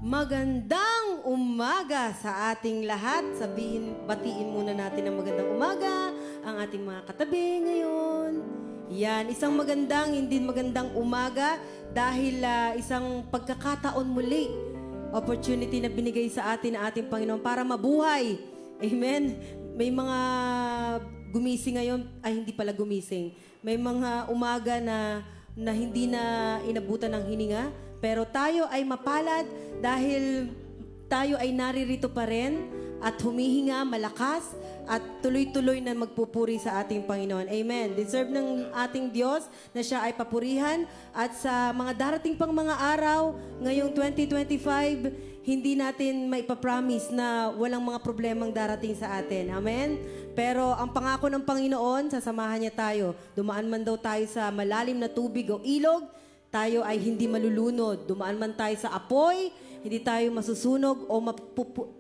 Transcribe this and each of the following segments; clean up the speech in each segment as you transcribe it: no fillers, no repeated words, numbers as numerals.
Magandang umaga sa ating lahat. Batiin muna natin ng magandang umaga ang ating mga katabi ngayon. Yan, isang magandang, hindi magandang umaga dahil isang pagkakataon muli, opportunity na binigay sa atin ng ating Panginoon para mabuhay. Amen. May mga gumising ngayon, ay hindi pala gumising. May mga umaga na hindi na inabutan ng hininga. Pero tayo ay mapalad dahil tayo ay naririto pa rin at humihinga malakas at tuloy-tuloy na magpupuri sa ating Panginoon. Amen. Deserve ng ating Diyos na siya ay papurihan at sa mga darating pang mga araw, ngayong 2025, hindi natin maipapromise na walang mga problemang darating sa atin. Amen? Pero ang pangako ng Panginoon, sasamahan niya tayo. Dumaan man daw tayo sa malalim na tubig o ilog, tayo ay hindi malulunod. Dumaan man tayo sa apoy, hindi tayo masusunog o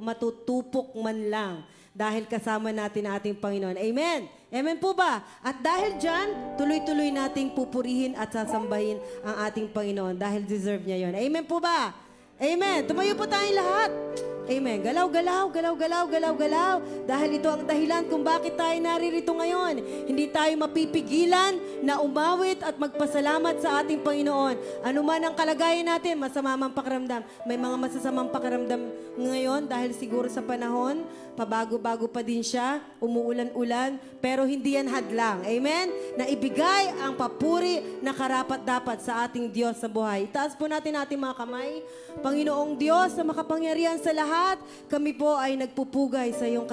matutupok man lang. Dahil kasama natin ang ating Panginoon. Amen? Amen po ba? At dahil dyan, tuloy-tuloy nating pupurihin at sasambahin ang ating Panginoon. Dahil deserve niya yon. Amen po ba? Amen. Tumayo po tayong lahat. Amen. Galaw-galaw, galaw-galaw, galaw-galaw. Dahil ito ang dahilan kung bakit tayo naririto ngayon. Hindi tayo mapipigilan na umawit at magpasalamat sa ating Panginoon. Ano man ang kalagayan natin, masama man pakiramdam. May mga masasamang pakiramdam ngayon dahil siguro sa panahon, pabago-bago pa din siya, umuulan-ulan, pero hindi yan hadlang. Amen? Na ibigay ang papuri na karapat-dapat sa ating Diyos sa buhay. Itaas po natin ating mga kamay. Panginoong Diyos na makapangyarihan sa lahat, kami po ay nagpupugay sa iyong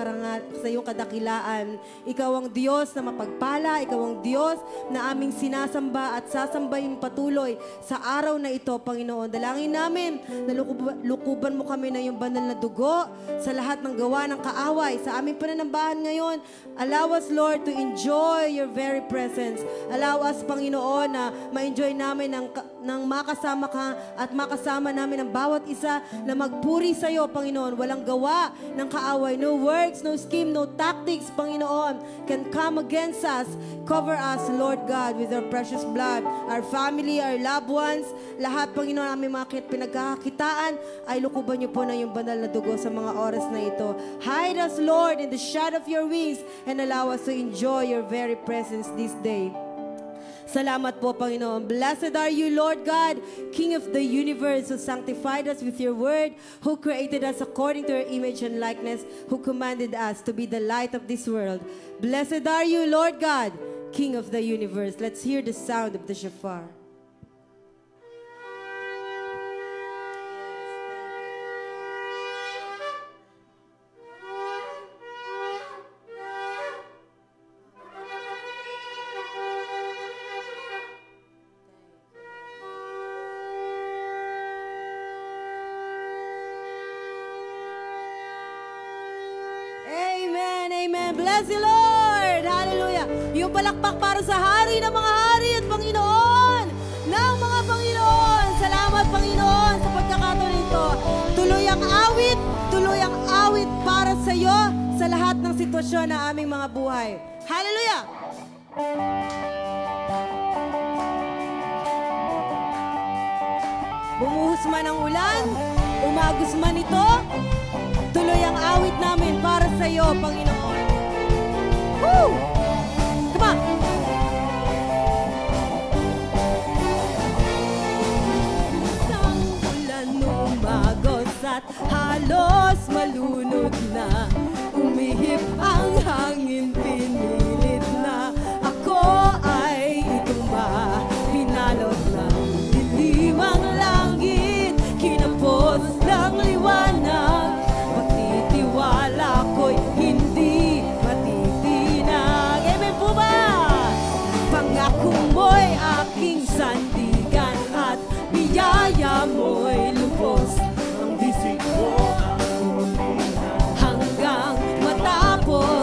sa iyong kadakilaan. Ikaw ang Diyos na mapagpala, ikaw ang Diyos na aming sinasamba at sasambahin patuloy sa araw na ito, Panginoon. Dalangin namin na lukuban mo kami na yung banal na dugo sa lahat ng gawa ng kaaway sa aming pananambahan ngayon. Allow us, Lord, to enjoy your very presence. Allow us, Panginoon, na ma-enjoy namin ng makasama ka at makasama namin ang bawat isa na magpuri sa iyo, Panginoon. Walang gawa ng kaaway. No works, no scheme, no tactics, Panginoon, can come against us. Cover us, Lord God, with your precious blood. Our family, our loved ones, lahat, Panginoon, aming mga pinagkakakitaan, ay lukuban niyo po na yung banal na dugo sa mga oras na ito. Hide us, Lord, in the shadow of your wings and allow us to enjoy your very presence this day. Salamat po, Panginoon. Blessed are you, Lord God, King of the universe, who sanctified us with your word, who created us according to your image and likeness, who commanded us to be the light of this world. Blessed are you, Lord God, King of the universe. Let's hear the sound of the shofar. Bless you, Lord! Hallelujah! Yung palakpak para sa Hari ng mga Hari at Panginoon ng mga Panginoon. Salamat, Panginoon, sa pagkakataon nito. Tuloy ang awit para sa iyo sa lahat ng sitwasyon ng aming mga buhay. Hallelujah! Bumuhos man ang ulan, umagos man ito, tuloy ang awit namin para sa iyo, Panginoon. Woo! Come on! Isang ulan umagos at halos malunod na, umihip ang hangin, pinilit na ako ay itumba, pinalot ng dilim ang langit, kinapos ng liwanag, pagtitiwala ko'y hindi matitinag. Amen po ba? Pangako mo'y aking sandigan at biyaya mo'y lubos ang bisig ko hanggang matapos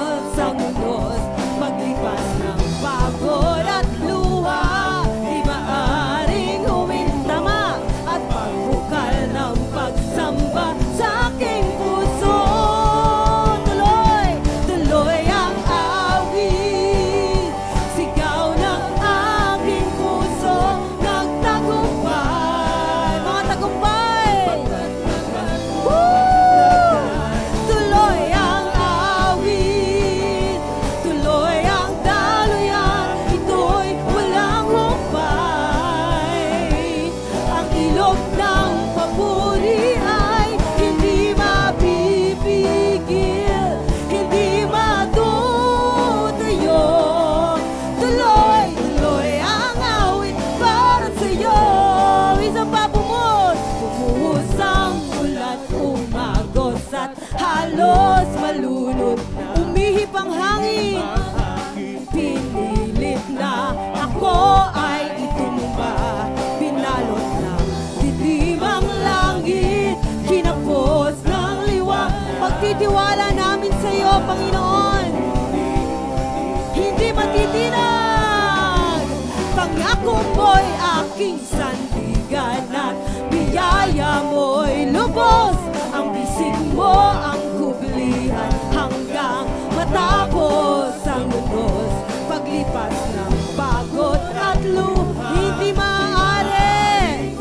pangako mo'y aking sandigan at biyaya mo'y lubos. Ang bisig mo ang kublihan hanggang matapos ang unos. Paglipas ng pagod at luha, hindi maaari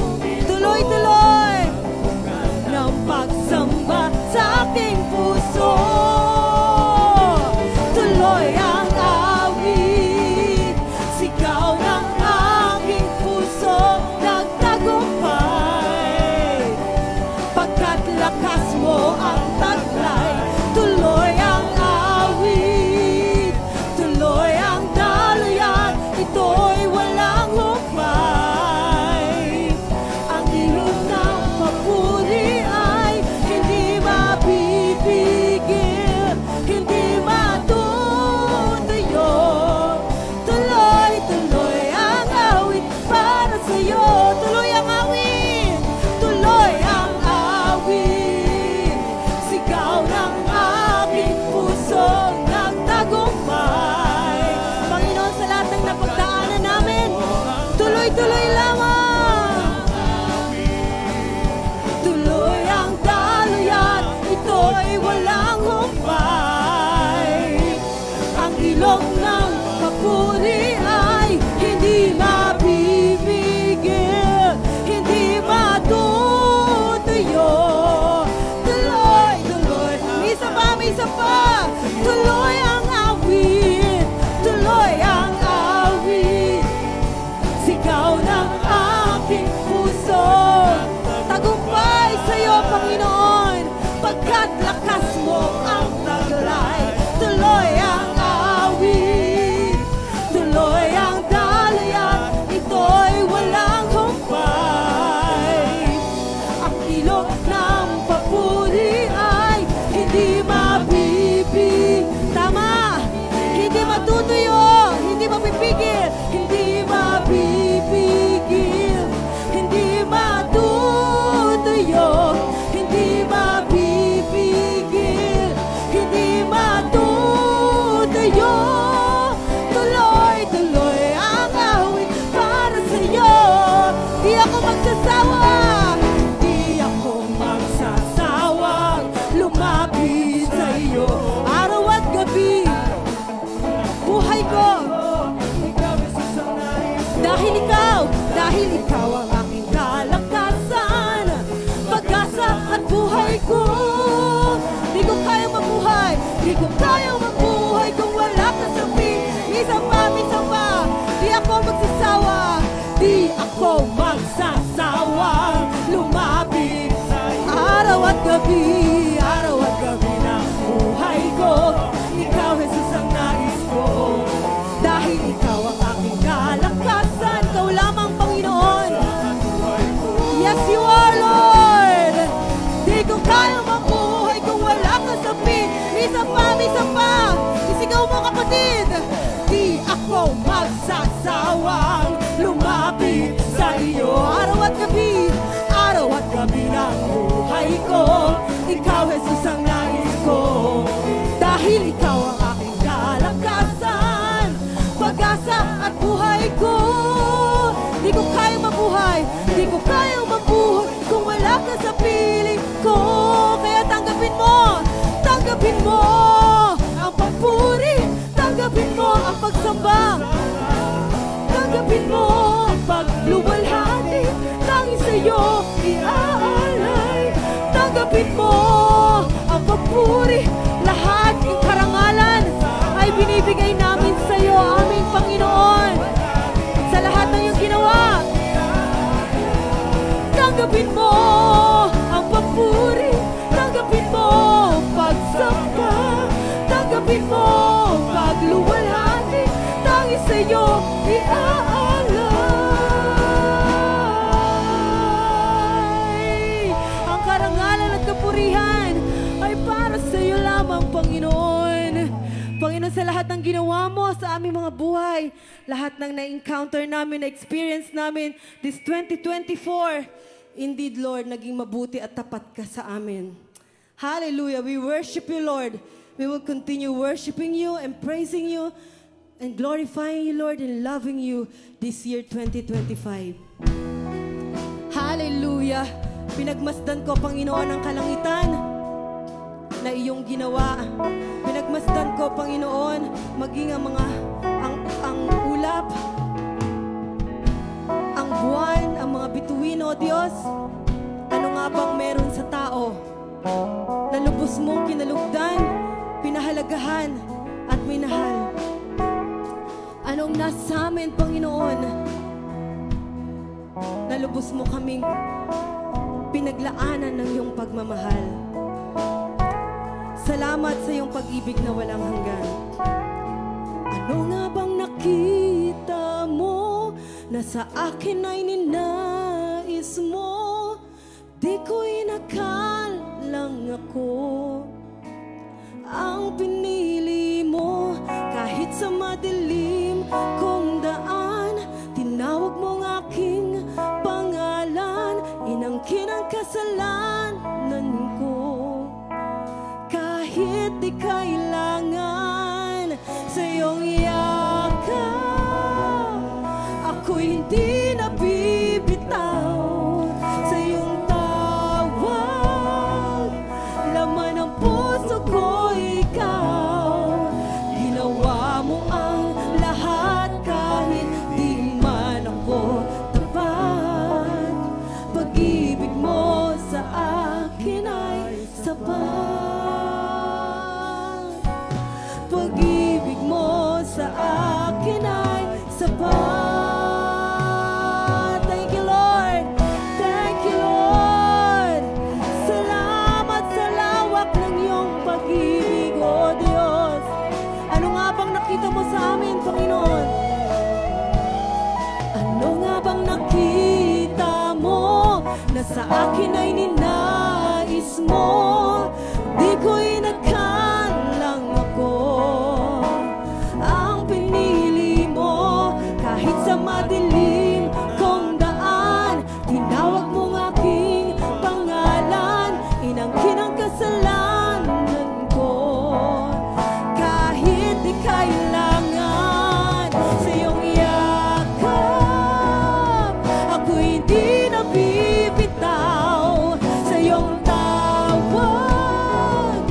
tuloy-tuloy ng pagsamba sa aking puso. Tuloy ang awit, sigaw ng aking puso, nagtagumpay. Pagkat lakas mo ang taglay, tuloy ang awit, tuloy ang daluyan, ito'y walang humpay. Ang ilog ng papuri ay hindi mapipigil, hindi matutuyo. Tuloy-tuloy ang awit para sa'yo. Tuloy ang awit, tuloy ang awit, sigaw ng aking puso, nagtagumpay. Panginoon, sa lahat ng napagdaanan namin, tuloy-tuloy lamang. Tuloy ang daluyan, ito'y walang humpay. Ang ilog ng papuri ay hindi mapipigil, hindi matutuyo. Tuloy-tuloy, isa pa, isa pa. Tuloy ang awit, tuloy ang awit, sigaw ng aking puso. Tagumpay sa'yo, Panginoon, pagkat lakas mo ang taglay. Tuloy ang awit, tuloy ang dalayan, ito'y walang humpay. Ang ilog ng papuri ay hindi mapipig. Tama! Hindi matutuyo, hindi mapipigil, hindi mapipigil, hindi matutuyo, hindi mapipigil, hindi matutuyo. Tuloy-tuloy ang awit para sa'yo. Di ako magsasawa, di ako magsasawang lumapit sa'yo. Araw at gabi, buhay ko, dahil ikaw ang aking kalakasan, pag-asa at buhay ko. Di ko kayang mabuhay, di ko kayang mabuhay kung wala ka sa piling. Minsan pa, di ako magsasawa, di ako magsasawang lumapit araw at gabi ng buhay ko. Ikaw, Jesus, ang nais ko. Dahil ikaw ang aking kalakasan, ikaw lamang, Panginoon. Yes, you are, Lord. Di ko kayang mabuhay kung wala ka sa piling. Minsan pa, isigaw mo, kapatid. Di ako magsasawang lumapit sa iyo araw at gabi ng buhay ko. Ikaw, Jesus, ang nais ko. Dahil ikaw ang aking kalakasan, pag-asa at buhay ko. Di ko kayang mabuhay, di ko kayang mabuhay kung wala ka sa piling ko. Kaya tanggapin mo ang papuri, tanggapin mo ang pagsamba, tanggapin mo ang pagluwalhati, tanging sa'yo iaalay. Tanggapin mo ang papuri, lahat ng karangalan ay binibigay namin sa'yo, aming Panginoon. Sa lahat ng iyong ginawa, tanggapin mo ang papuri, tanggapin mo ang pagsamba, tanggapin mo ang pagluwalhati, tanging sa'yo iaalay. Ang karangalan at kapurihan ay para sa'yo lamang, Panginoon. Panginoon, sa lahat ng ginawa mo sa aming mga buhay, lahat ng na-encounter namin, na-experience namin this 2024, indeed, Lord, naging mabuti at tapat ka sa amin. Hallelujah. We worship you, Lord. We will continue worshiping you and praising you and glorifying you, Lord, and loving you this year 2025. Hallelujah! Pinagmasdan ko, Panginoon, ang kalangitan na iyong ginawa. Pinagmasdan ko, Panginoon, maging ang ang ulap, ang buwan, ang mga bituin, O Diyos. Ano nga bang meron sa tao na lubos mong kinalugdan, pinahalagahan, at minahal? Anong nasa amin, Panginoon, na lubos mo kaming pinaglaanan ng iyong pagmamahal? Salamat sa iyong pag-ibig na walang hanggan. Ano nga bang nakita mo na sa akin ay ninais mo? Di ko inakalang ako ang pinili mo. Kahit sa madilim kong daan, tinawag mong aking pangalan. Inangkin ang kasalanan ko. Kahit di kailangan sa iyong yakap, ako'y hindi nabibitaw sa iyong tawag. Laman ng puso ko ikaw, ginawa mo ang lahat kahit di man ako tapat. Pag-ibig mo sa akin ay sapat. Pag-ibig mo sa akin ay sapat. Thank you, Lord. Thank you, Lord. Salamat sa lawak ng iyong pag-ibig, O Diyos. Ano nga bang nakita mo sa amin, Panginoon? Ano nga bang nakita mo na sa akin ay ninais mo? Di ko inakalang ako ang pinili mo. Kahit sa madilim kong daan, tinawag mong aking pangalan. Inangkin ang kasalanan ko. Kahit di kailangan sa iyong yakap, ako'y hindi nabibitaw sa iyong tawag.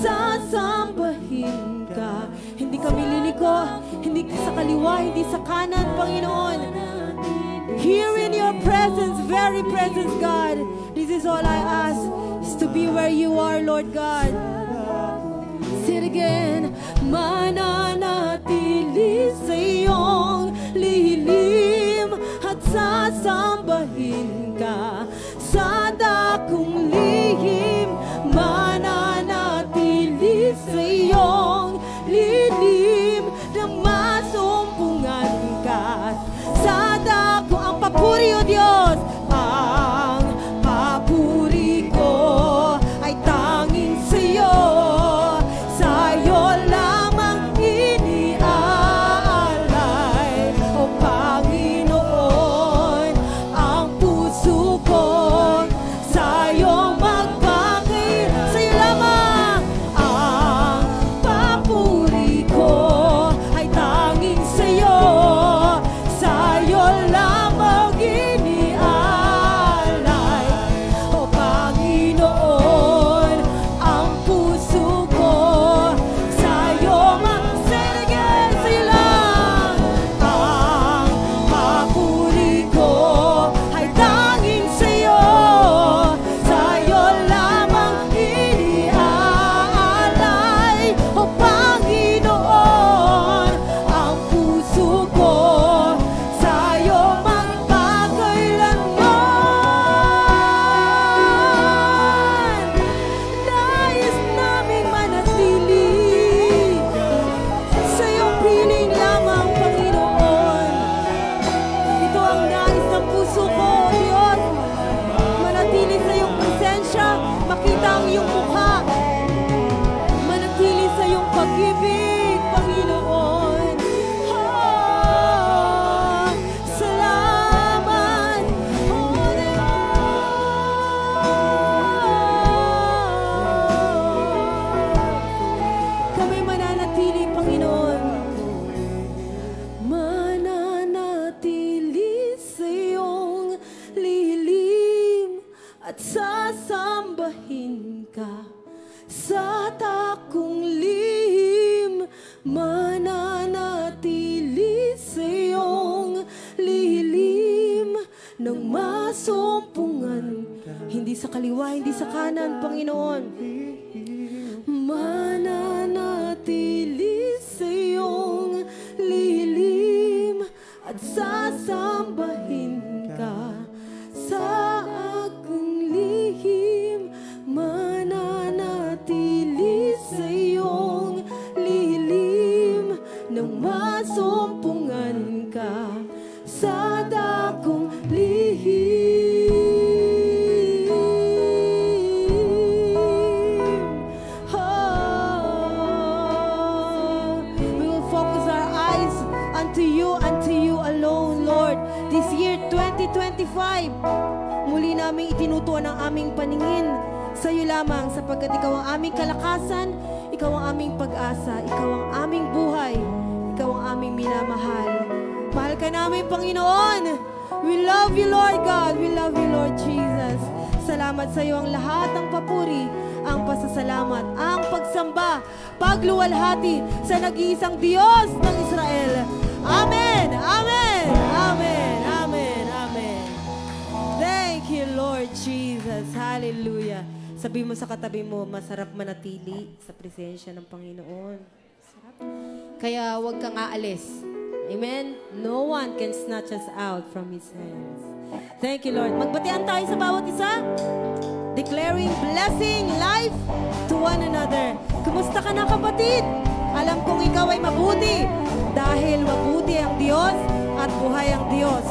sasambahin ka. Hindi kami liliko, hindi sa kaliwa, hindi sa kanan, Panginoon. Here in your presence, very presence, God. This is all I ask, is to be where you are, Lord God. Say it again. Mananatili sa iyong lilim at sasambahin ka sa dakong lihim. Mananatili sa iyong lilim na masumpungan ka sa dakong ang papuri, O Diyos. Ang papuri ko ay tanging sa iyo. Sa'yo lamang iniaalay, O Panginoon, ang puso ko. Sa'yo magpakil, sa'yo lamang ang papuri ko ay tanging sa'yo. Sa'yo lamang iniaalay, O Panginoon, ang puso ko. Sa'yo say it again, sa'yo lang ang papuri ko ay tanging sa'yo. Sa'yo lamang iniaalay, O Panginoon, ang puso ko. Sa'yo magpakailanman. Nais naming manatili sa iyong piling lamang, Panginoon. Ito ang nais ng puso ko, O Diyos. Manatili sa iyong presensya, makita ang iyong mukha. Manatili sa iyong pag-ibig, Panginoon. Salamat, O Diyos. Kami mananatili, Panginoon. Mananatili sa iyong lilim at sasambahin ka sa takong lihim. Mananatili sa iyong lilim nang masumpungan, hindi sa kaliwa, hindi sa kanan, Panginoon. Mananatili sa iyong lilim at sasambahin ka sa aking lihim. Mananatili sa iyong lilim nang masumpungan ka sa dakong lihim. We will focus our eyes unto you alone, Lord. This year 2025, muli namin itinutuan ang aming paningin sa iyo lamang, sapagkat ikaw ang aming kalakasan, ikaw ang aming pag-asa, ikaw ang aming buhay, ikaw ang aming minamahal. Mahal ka namin, Panginoon. We love you, Lord God. We love you, Lord Jesus. Salamat sa iyo ang lahat ng papuri, ang pasasalamat, ang pagsamba, pagluwalhati sa nag-iisang Diyos ng Israel. Amen! Amen! Amen! Amen! Amen! Thank you, Lord Jesus. Hallelujah. Sabi mo sa katabi mo, masarap manatili sa presensya ng Panginoon. Sarap. Kaya huwag kang aalis. Amen? No one can snatch us out from His hands. Thank you, Lord. Magbatian tayo sa bawat isa. Declaring blessing, life to one another. Kumusta ka na, kapatid? Alam kong ikaw ay mabuti dahil mabuti ang Diyos at buhay ang Diyos.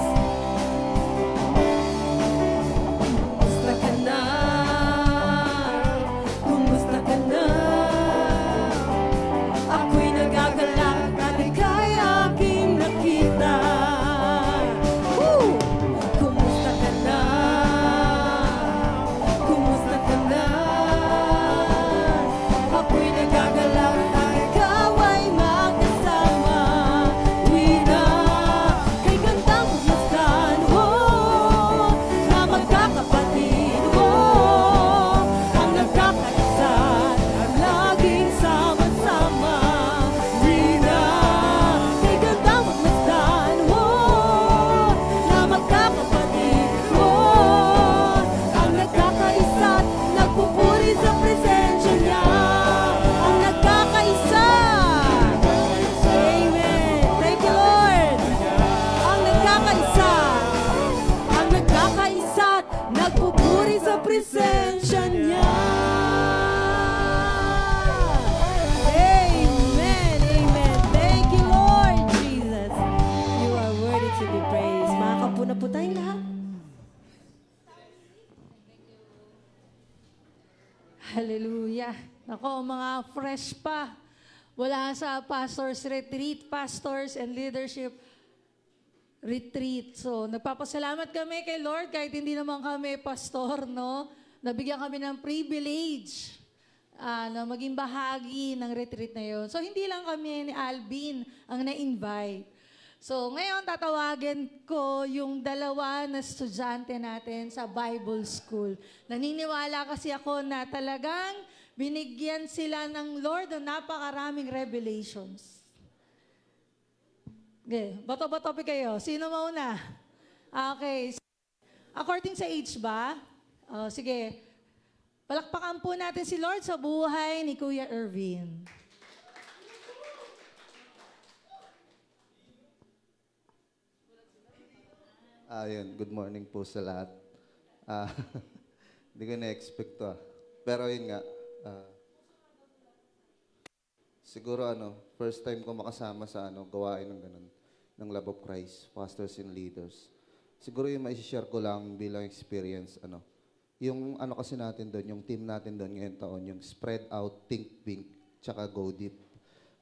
Kumusta ka na? Kumusta ka na? Ako'y nagagalak at ika'y aking nakita. Kumusta ka na? Kumusta ka na? Ako'y nagagalak at ikaw ay magkasama. Tuwi na kay gandang Hallelujah. Ako, mga fresh pa. Wala sa pastors retreat, pastors and leadership retreat. So, nagpapasalamat kami kay Lord kahit hindi naman kami pastor, no? Nabigyan kami ng privilege na maging bahagi ng retreat na yun. So, hindi lang kami ni Alvin ang na-invite. So, ngayon tatawagin ko yung dalawa na estudyante natin sa Bible School. Naniniwala kasi ako na talagang binigyan sila ng Lord ng napakaraming revelations. Okay, bato-bato pa kayo. Sino mauna? Okay. According sa age ba? Sige. Palakpakan po natin si Lord sa buhay ni Kuya Ervin. Ayun, good morning po sa lahat. Ah, Hindi ko na-expect to. Pero yun nga, siguro first time ko makasama sa gawain ng ganun, ng Love of Christ, Pastors and Leaders. Siguro yung mai-share ko lang bilang experience, yung kasi natin doon, yung team natin doon ngayon taon, yung spread out, think big, tsaka go deep.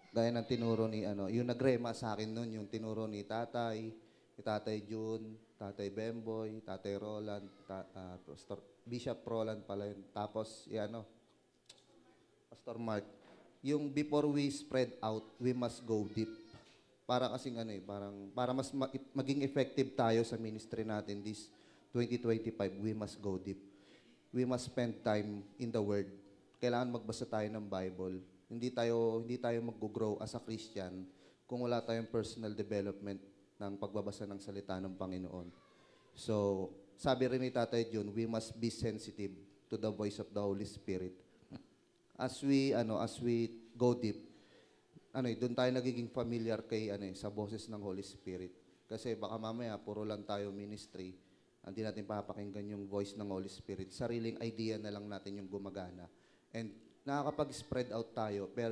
Gaya ng tinuro ni, yung nagrema sa akin noon, yung tinuro ni Tatay June, Tatay Bemboy, Tatay Roland, Bishop Roland pala yun. Tapos, Pastor Mark, yung before we spread out, we must go deep. Para kasing para mas maging effective tayo sa ministry natin this 2025, we must go deep. We must spend time in the Word. Kailangan magbasa tayo ng Bible. Hindi tayo mag-grow as a Christian kung wala tayong personal development ng pagbabasa ng salita ng Panginoon. So, sabi rin ni Tatay June, we must be sensitive to the voice of the Holy Spirit. As we go deep, doon tayo nagiging familiar sa boses ng Holy Spirit. Kasi baka mamaya puro lang tayo ministry, hindi natin papakinggan yung voice ng Holy Spirit. Sariling idea na lang natin yung gumagana. And nakakapag-spread out tayo, pero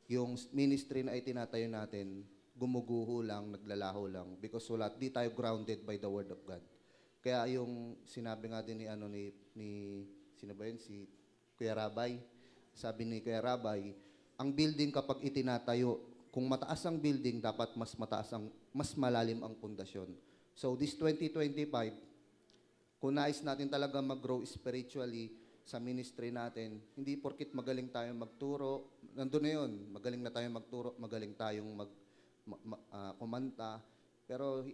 yung ministry na itinatayo natin, gumuguho lang, naglalaho lang because di tayo grounded by the Word of God. Kaya yung sinabi nga din sino ba yun? Si Kuya Rabay. Sabi ni Kuya Rabay, ang building kapag itinatayo, kung mataas ang building, dapat mas malalim ang pundasyon. So this 2025, kung nais natin talaga mag-grow spiritually sa ministry natin, hindi porkit magaling tayong magturo, nandun na yun, magaling na tayong magturo, magaling tayong kumanta, pero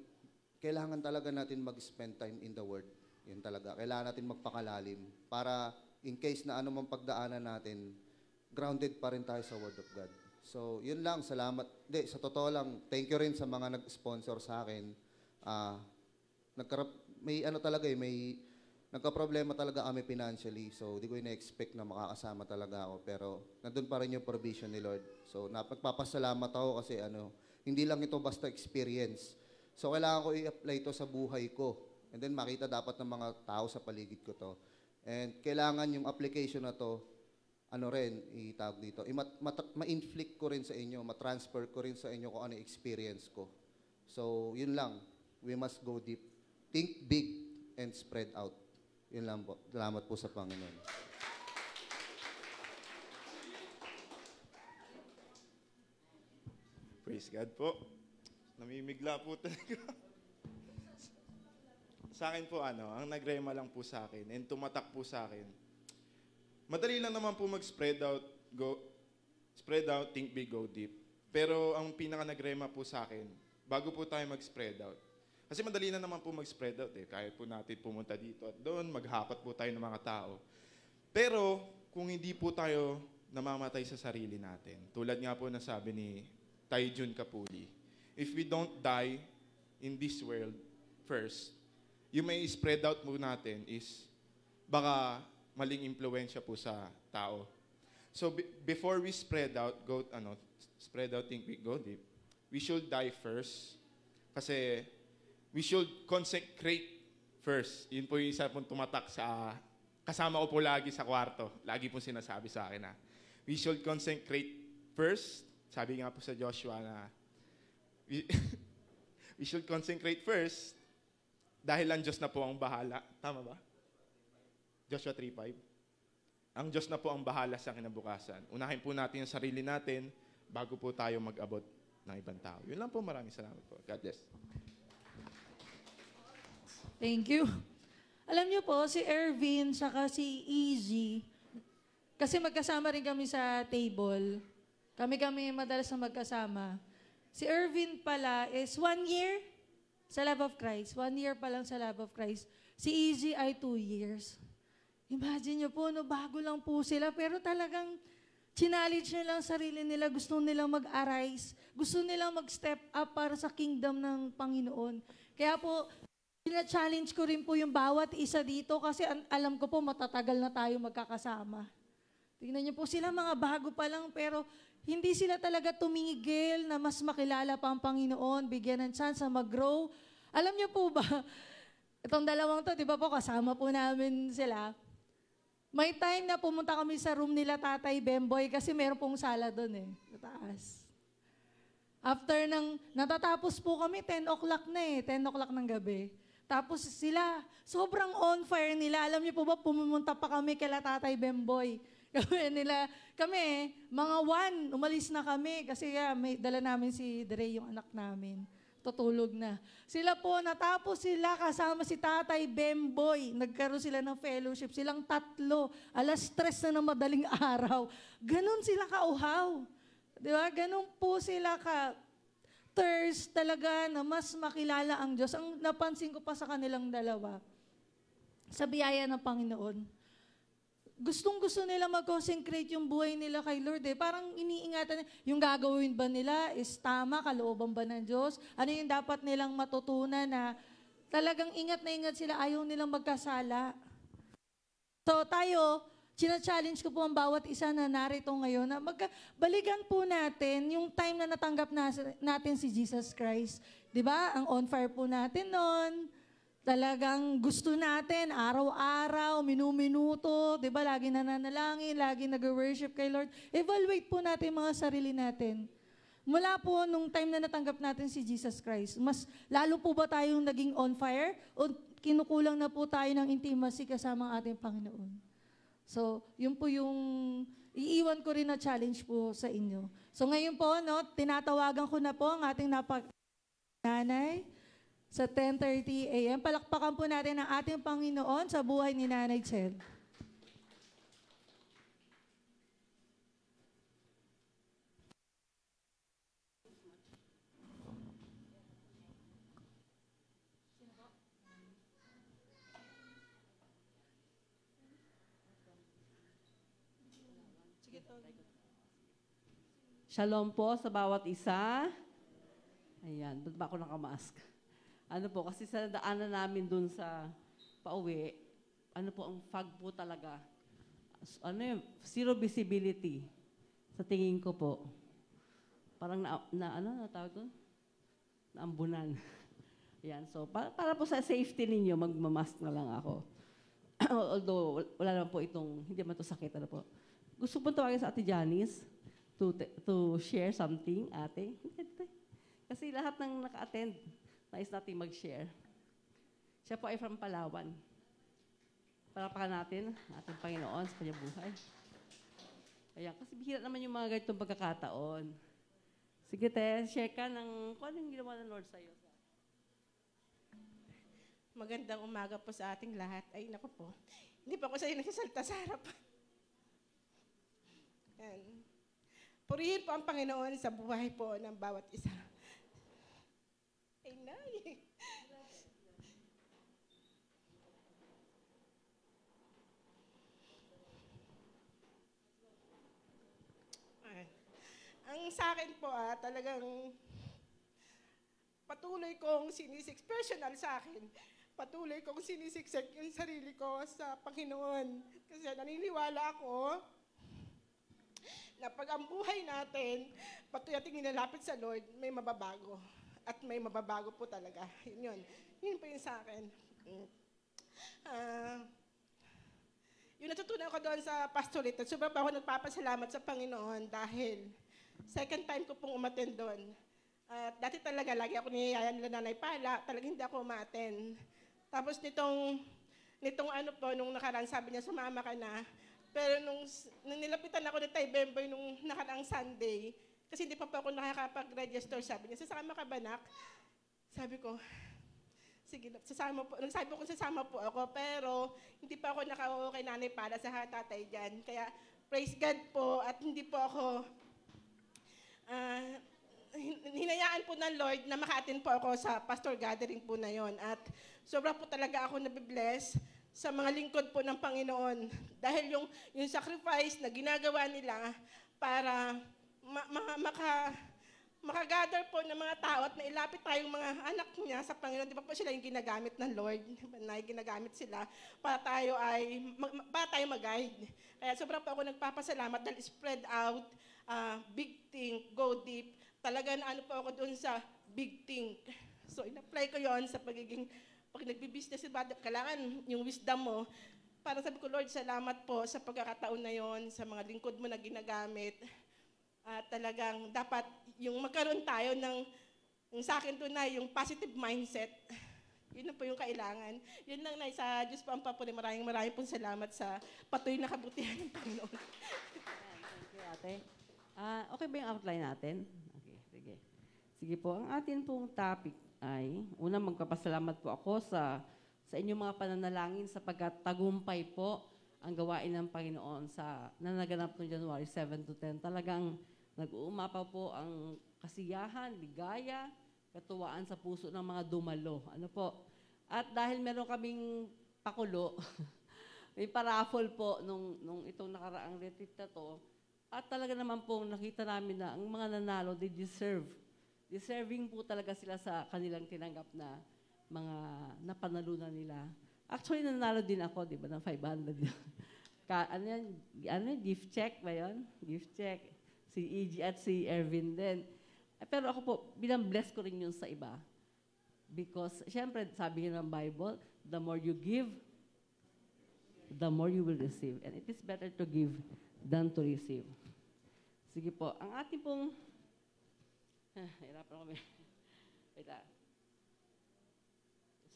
kailangan talaga natin mag-spend time in the Word. Yun talaga. Kailangan natin magpakalalim para in case na anumang pagdaanan natin, grounded pa rin tayo sa Word of God. So, yun lang. Salamat. Sa totoo lang, thank you rin sa mga nag-sponsor sa akin. Nagka-problema talaga kami financially. So, di ko ina-expect na makakasama talaga ako. Pero, nandun pa rin yung provision ni Lord. So, nagpapasalamat ako kasi hindi lang ito basta experience. So, kailangan ko i-apply ito sa buhay ko. And then, makita dapat ng mga tao sa paligid ko to. And kailangan yung application na to, itawag dito, ma-inflict ko rin sa inyo, ma-transfer ko rin sa inyo kung ano yung experience ko. So, yun lang. We must go deep. Think big and spread out. Yun lang po. Salamat po sa Panginoon. Praise God po. Namimigla po talaga. Sa akin po, ang nagrema lang po sa akin and tumatak po sa akin. Madali lang naman po mag-spread out, think big, go deep. Pero ang pinaka nagrema po sa akin, bago po tayo mag-spread out. Kasi madali na naman po mag-spread out eh. Kaya po natin pumunta dito at doon, maghakot po tayo ng mga tao. Pero kung hindi po tayo namamatay sa sarili natin, tulad nga po na sabi ni Tay Jun Kapuli, if we don't die in this world first, yung may spread out mo natin is baka maling impluwensya po sa tao. So before we spread out, think big, go deep, we should die first. Kasi we should consecrate first. Yun po yung isa pong tumatak sa kasama ko po lagi sa kwarto. Lagi po sinasabi sa akin na we should consecrate first. Sabi nga po sa Joshua na we should consecrate first dahil ang Diyos na po ang bahala. Tama ba? Joshua 3:5. ang Diyos na po ang bahala sa kinabukasan. Unahin po natin yung sarili natin bago po tayo mag-abot ng ibang tao. Yun lang po, maraming salamat po. God bless. Thank you. Alam niyo po, si Ervin saka si Easy, kasi magkasama rin kami sa table. Kami madalas na magkasama. Si Ervin pala is 1 year sa Love of Christ. 1 year pa lang sa Love of Christ. Si Easy ay 2 years. Imagine niyo po, no, bago lang po sila, pero talagang challenge nila ang sarili nila, gusto nilang mag-arise, gusto nilang mag-step up para sa kingdom ng Panginoon. Kaya po, challenge ko rin po yung bawat isa dito kasi alam ko po matatagal na tayo magkakasama. Tingnan niyo po sila, mga bago pa lang, pero hindi sila talaga tumigil na mas makilala pa ang Panginoon, bigyan ng chance na mag-grow. Alam niyo po ba, itong dalawang to, di ba po, kasama po namin sila. May time na pumunta kami sa room nila Tatay Bemboy kasi meron pong sala doon sa taas. After natatapos po kami, 10 o'clock na 10 o'clock ng gabi. Tapos sila, sobrang on fire nila. Alam niyo po ba, pumunta pa kami kila Tatay Bemboy. Kami, mga 1, umalis na kami kasi may dala namin si Dre, yung anak namin. Tutulog na. Sila po, natapos sila kasama si Tatay Bemboy. Nagkaroon sila ng fellowship. Silang 3, 3:00 na ng madaling araw. Ganon sila kauhaw. Di ba? Ganon po sila thirst talaga na mas makilala ang Diyos. Ang napansin ko pa sa kanilang dalawa, sa biyaya ng Panginoon, gustong-gusto nila mag-consecrate yung buhay nila kay Lord. Parang iniingatan, yung gagawin ba nila is tama, kalooban ba ng Diyos? Ano yung dapat nilang matutunan na talagang ingat na ingat sila, ayaw nilang magkasala. So tayo, challenge ko po ang bawat isa na narito ngayon na balikan po natin yung time na natanggap natin si Jesus Christ. Di ba? Ang on fire po natin noon. Talagang gusto natin, araw-araw, minuminuto, di ba? Lagi nananalangin, lagi nag-worship kay Lord. Evaluate po natin mga sarili natin. Mula po nung time na natanggap natin si Jesus Christ, mas lalo po ba tayong naging on fire o kinukulang na po tayo ng intimacy kasama ang ating Panginoon? So, yun po yung iiwan ko rin na challenge po sa inyo. So, ngayon po, tinatawagan ko na po ang ating nanay sa 10:30 a.m. Palakpakan po natin ang ating Panginoon sa buhay ni Nanay Chel. Shalom po sa bawat isa. Ayan, ba't ba ako nakamask? Ano po, kasi sa daanan namin dun sa pauwi, ano po, ang fog po talaga. Ano yun, zero visibility sa tingin ko po. Parang tawag doon? Naambunan. Ayan, so para po sa safety ninyo, magmamask na lang ako. Although, wala naman po hindi man ito sakit, ano po. Gusto po tawagin sa Ate Janice to share something, ate. Kasi lahat ng naka-attend, nais natin mag-share. Siya po ay from Palawan. Palapakan natin ating Panginoon sa kanyang buhay. Ayan, kasi bihira naman yung mga ganitong pagkakataon. Sige, te, share ka ng kung ano yung ginawa ng Lord sa'yo. Magandang umaga po sa ating lahat. Ay, naku po. Hindi pa ako sa'yo nagsasalta sa harapan. Yan. Purihin po ang Panginoon sa buhay po ng bawat isa. Ay, nay. Ang sa akin po, talagang patuloy kong sinisik, personal sa akin, patuloy kong sinisiksik yung sarili ko sa Panginoon. Kasi naniniwala ako na pag ang buhay natin, patuloy natin nilalapit sa Lord, may mababago. At may mababago po talaga. Yun yun. Yun po yung sa akin. Yung natutunan ko doon sa pastorate, sobrang pa ako nagpapasalamat sa Panginoon dahil second time ko pong umattend doon. Dati talaga, lagi ako niyayaya nila Nanay Pala, talagang hindi ako ma-attend. Tapos nitong nung nakaraan, sabi niya, sumama ka na. Pero nung nilapitan ako ni Tay Bemboy nung nakaraang Sunday, kasi hindi pa po ako nakakapag-register, sabi niya, sasama ka ba, nak? Sabi ko, sige, sasama po. Nagsabi ko sasama po ako, pero hindi pa ako nakauwi kay nanay para sa tatay dyan. Kaya praise God po at hindi po ako hinayaan po ng Lord na maka-attend po ako sa pastor gathering po na yon. At sobra po talaga ako nabibless sa mga lingkod po ng Panginoon. Dahil yung sacrifice na ginagawa nila para makagather po ng mga tao at mailapit tayong mga anak niya sa Panginoon. Di ba po sila yung ginagamit ng Lord? Na ginagamit sila para tayo mag-guide. Kaya sobra po ako nagpapasalamat dahil spread out, big think, go deep. Talaga na ano po ako doon sa big think. So, in-apply ko yon sa pag nagbi-business, kailangan yung wisdom mo. Para sabi ko, Lord, salamat po sa pagkakataon na yon, sa mga lingkod mo na ginagamit. At talagang dapat yung magkaroon tayo yung sa akin doon na yung positive mindset. Yun na po yung kailangan. Yun lang na sa Diyos po ang papuri. Maraming pong salamat sa patuloy na kabutihan ng Panginoon. Thank you, ate. Okay ba yung outline natin? Okay, sige. Sige po, ang atin pong topic ay, unang magpapasalamat po ako sa inyong mga pananalangin sapagkat tagumpay po ang gawain ng Panginoon na naganap noong January 7 to 10. Talagang nag-uumapaw po ang kasiyahan, ligaya, katuwaan sa puso ng mga dumalo. Ano po? At dahil meron kaming pakulo, may paraffol po nung itong nakaraang retreat na to, at talaga naman po nakita namin na ang mga nanalo, they deserving po talaga sila sa kanilang tinanggap na mga napanalunan nila. Actually, nanalo din ako, di ba, ng 500. Gift check ba yun? Gift check. Si EG at si Ervin din. Pero ako po, binambless ko rin yun sa iba. Because, syempre, sabi ng Bible, the more you give, the more you will receive. And it is better to give than to receive. Sige po, ang ating pong hirapan kami. Wait lang.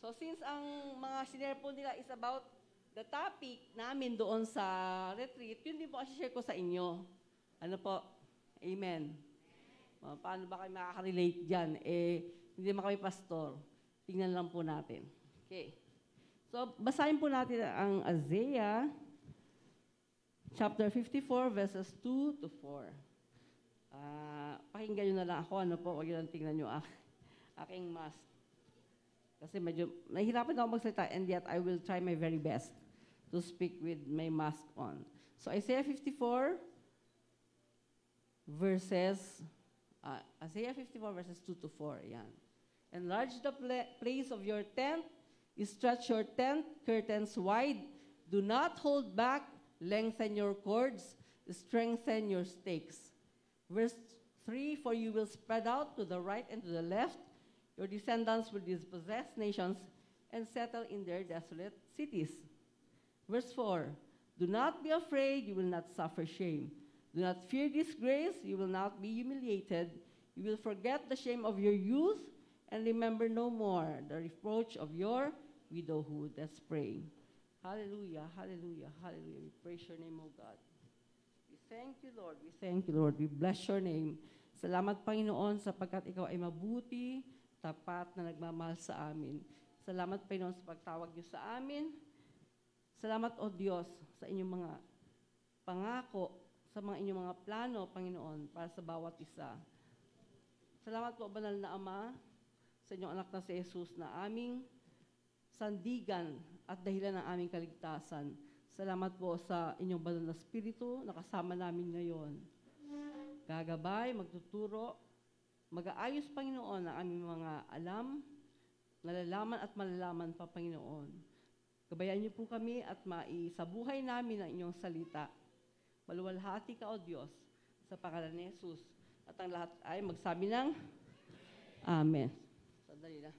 So since ang mga sinare po nila is about the topic namin doon sa retreat, yun din po kasi share ko sa inyo. Ano po? Amen. Paano ba kayo makaka-relate dyan? Hindi naman kami pastor. Tingnan lang po natin. Okay. So basahin po natin ang Isaiah chapter 54 verses 2 to 4. Pakinggan nyo na lang ako, ano po, huwag yun lang tingnan nyo aking mask. Kasi medyo, nahihirapan ako magsalita, and yet I will try my very best to speak with my mask on. So Isaiah 54 verses 2 to 4, yan. Enlarge the place of your tent, stretch your tent curtains wide, do not hold back, lengthen your cords, strengthen your stakes. Verse 3, for you will spread out to the right and to the left. Your descendants will dispossess nations and settle in their desolate cities. Verse 4, do not be afraid, you will not suffer shame. Do not fear disgrace, you will not be humiliated. You will forget the shame of your youth and remember no more the reproach of your widowhood. Let's pray. Hallelujah, hallelujah, hallelujah. We praise your name, O God. We thank you, Lord. We thank you, Lord. We bless your name. Salamat, Panginoon, sapagkat ikaw ay mabuti, tapat na nagmamahal sa amin. Salamat, Panginoon, sa pagtawag niyo sa amin. Salamat, O Diyos, sa inyong mga pangako, sa mga inyong mga plano, Panginoon, para sa bawat isa. Salamat po, Banal na Ama, sa inyong anak na si Jesus na aming sandigan at dahilan ng aming kaligtasan. Salamat po sa inyong banal na Espiritu na kasama namin ngayon. Gagabay, magtuturo, mag-aayos, Panginoon, ang aming mga alam, nalalaman at malalaman pa, Panginoon. Gabayan niyo po kami at maisabuhay namin ang inyong salita. Maluwalhati ka, O Diyos, sa pangalan ni Jesus. At ang lahat ay magsabi ng Amen. Sandali na.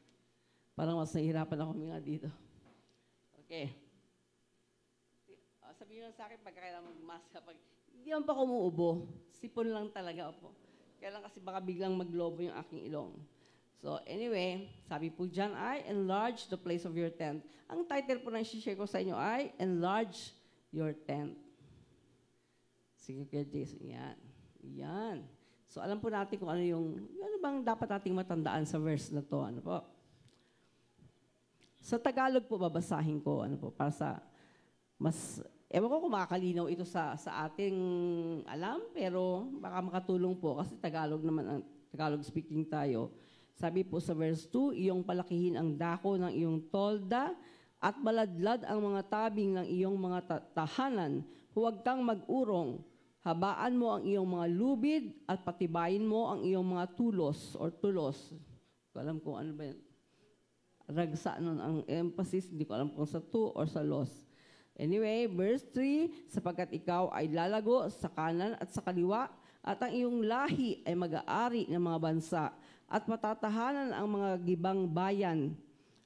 Parang mas nahihirapan ako nga dito. Okay. Sabihin nyo sa akin, pagka kailangan mag-mask kapag hindi naman pa kumuubo. Sipon lang talaga po. Kaya lang kasi baka biglang maglobo yung aking ilong. So anyway, sabi po dyan ay, enlarge the place of your tent. Ang title po na i-share ko sa inyo ay, enlarge your tent. Sige, Kuya Jason. Yan. Yan. So, alam po natin kung ano bang dapat nating matandaan sa verse na to. Ano po? Sa Tagalog po, babasahin ko. Ano po? Para sa ewan ko kung makakalinaw ito sa ating alam, pero baka makatulong po kasi Tagalog naman, Tagalog speaking tayo. Sabi po sa verse 2, iyong palakihin ang dako ng iyong tolda at maladlad ang mga tabing ng iyong mga tahanan. Huwag kang mag-urong. Habaan mo ang iyong mga lubid at patibayin mo ang iyong mga tulos or tulos. Hindi ko alam kung ano ba yun. Ragsa nun ang emphasis. Hindi ko alam kung sa to or sa los. Anyway, verse 3, sapagkat ikaw ay lalago sa kanan at sa kaliwa at ang iyong lahi ay mag-aari ng mga bansa at matatahanan ang mga gibang bayan.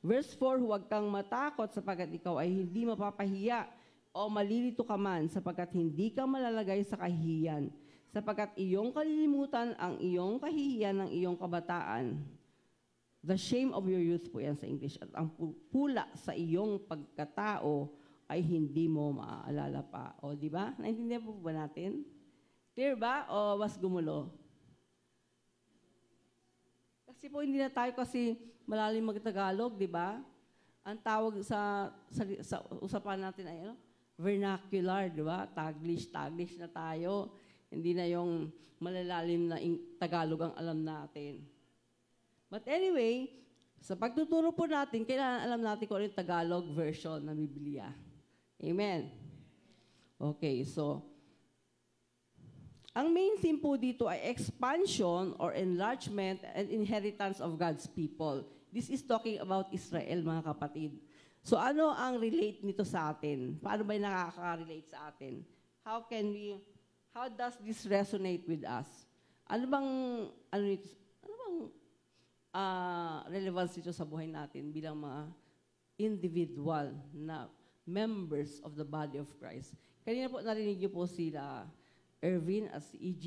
Verse 4, huwag kang matakot sapagkat ikaw ay hindi mapapahiya o malilito ka man sapagkat hindi ka malalagay sa kahihiyan. Sapagkat iyong kalilimutan ang iyong kahihiyan ng iyong kabataan. The shame of your youth po yan sa English. At ang pula sa iyong pagkatao ay hindi mo maaalala pa. O, di ba? Naintindihan po ba natin? Clear ba? O mas gumulo? Kasi po hindi na tayo kasi malalim mag-Tagalog, di ba? Ang tawag sa usapan natin ay vernacular, di ba? Taglish na tayo. Hindi na yung malalalim na Tagalog ang alam natin. But anyway, sa pagtuturo po natin, kailangan alam natin kung ano yung Tagalog version ng Biblia. Amen. Okay, so, ang main theme po dito ay expansion or enlargement and inheritance of God's people. This is talking about Israel, mga kapatid. So ano ang relate nito sa atin? Paano ba nakaka-relate sa atin? How does this resonate with us? Ano bang relevance nito sa buhay natin bilang mga individual na members of the body of Christ? Kanina po narinig niyo po sila Ervin at si E.G.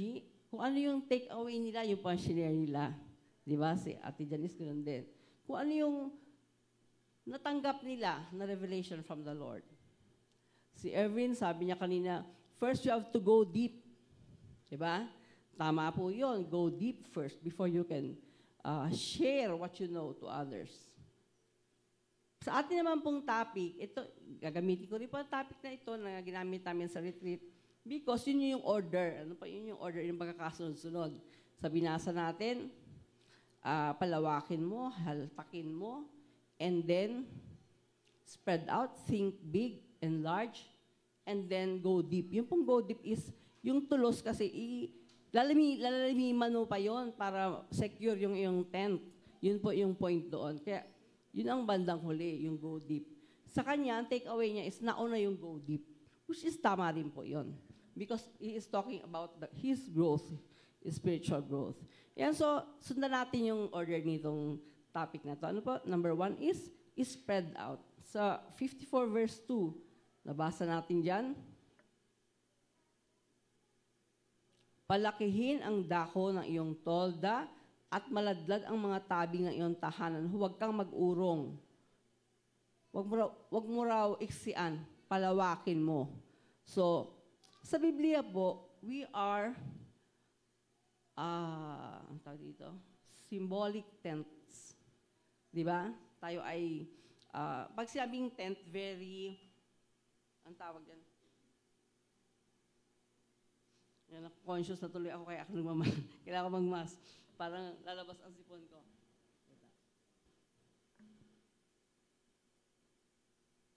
Kung ano yung take away nila, yung pang-share nila. Di ba? Si Ate Janice, ganoon din. Kung ano yung natanggap nila na revelation from the Lord. Si Ervin, sabi niya kanina, first you have to go deep. Diba? Tama po yun. Go deep first before you can share what you know to others. Sa atin naman pong topic, ito, gagamitin ko rin po ang topic na ito na ginamit namin sa retreat because yun yung order. Ano pa yun yung order, yung pagkakasunod-sunod. Sa binasa natin, palawakin mo, haltakin mo, and then, spread out, think big and large, and then go deep. Yung pong go deep is, yung tulos kasi, lalamiman mo pa yon para secure yung iyong tent. Yun po yung point doon. Kaya, yun ang bandang huli, yung go deep. Sa kanya, ang take away niya is nauna yung go deep, which is tama rin po yun. Because he is talking about his growth, spiritual growth. Yan, so, sundan natin yung order nitong topic na to. Ano po? Number 1 is spread out. Sa 54 verse 2, nabasa natin dyan. Palakihin ang dako ng iyong tolda at maladlad ang mga tabing ng iyong tahanan. Huwag kang mag-urong. Huwag mo raw iksian. Palawakin mo. So, sa Biblia po, we are ang tawag dito, symbolic tents. Di ba? Tayo ay, pag sinabing tent, very, ang tawag yan? Yan, conscious na tuloy ako kaya ako nagmamas. Kailangan ko magmas. Parang lalabas ang sipon ko.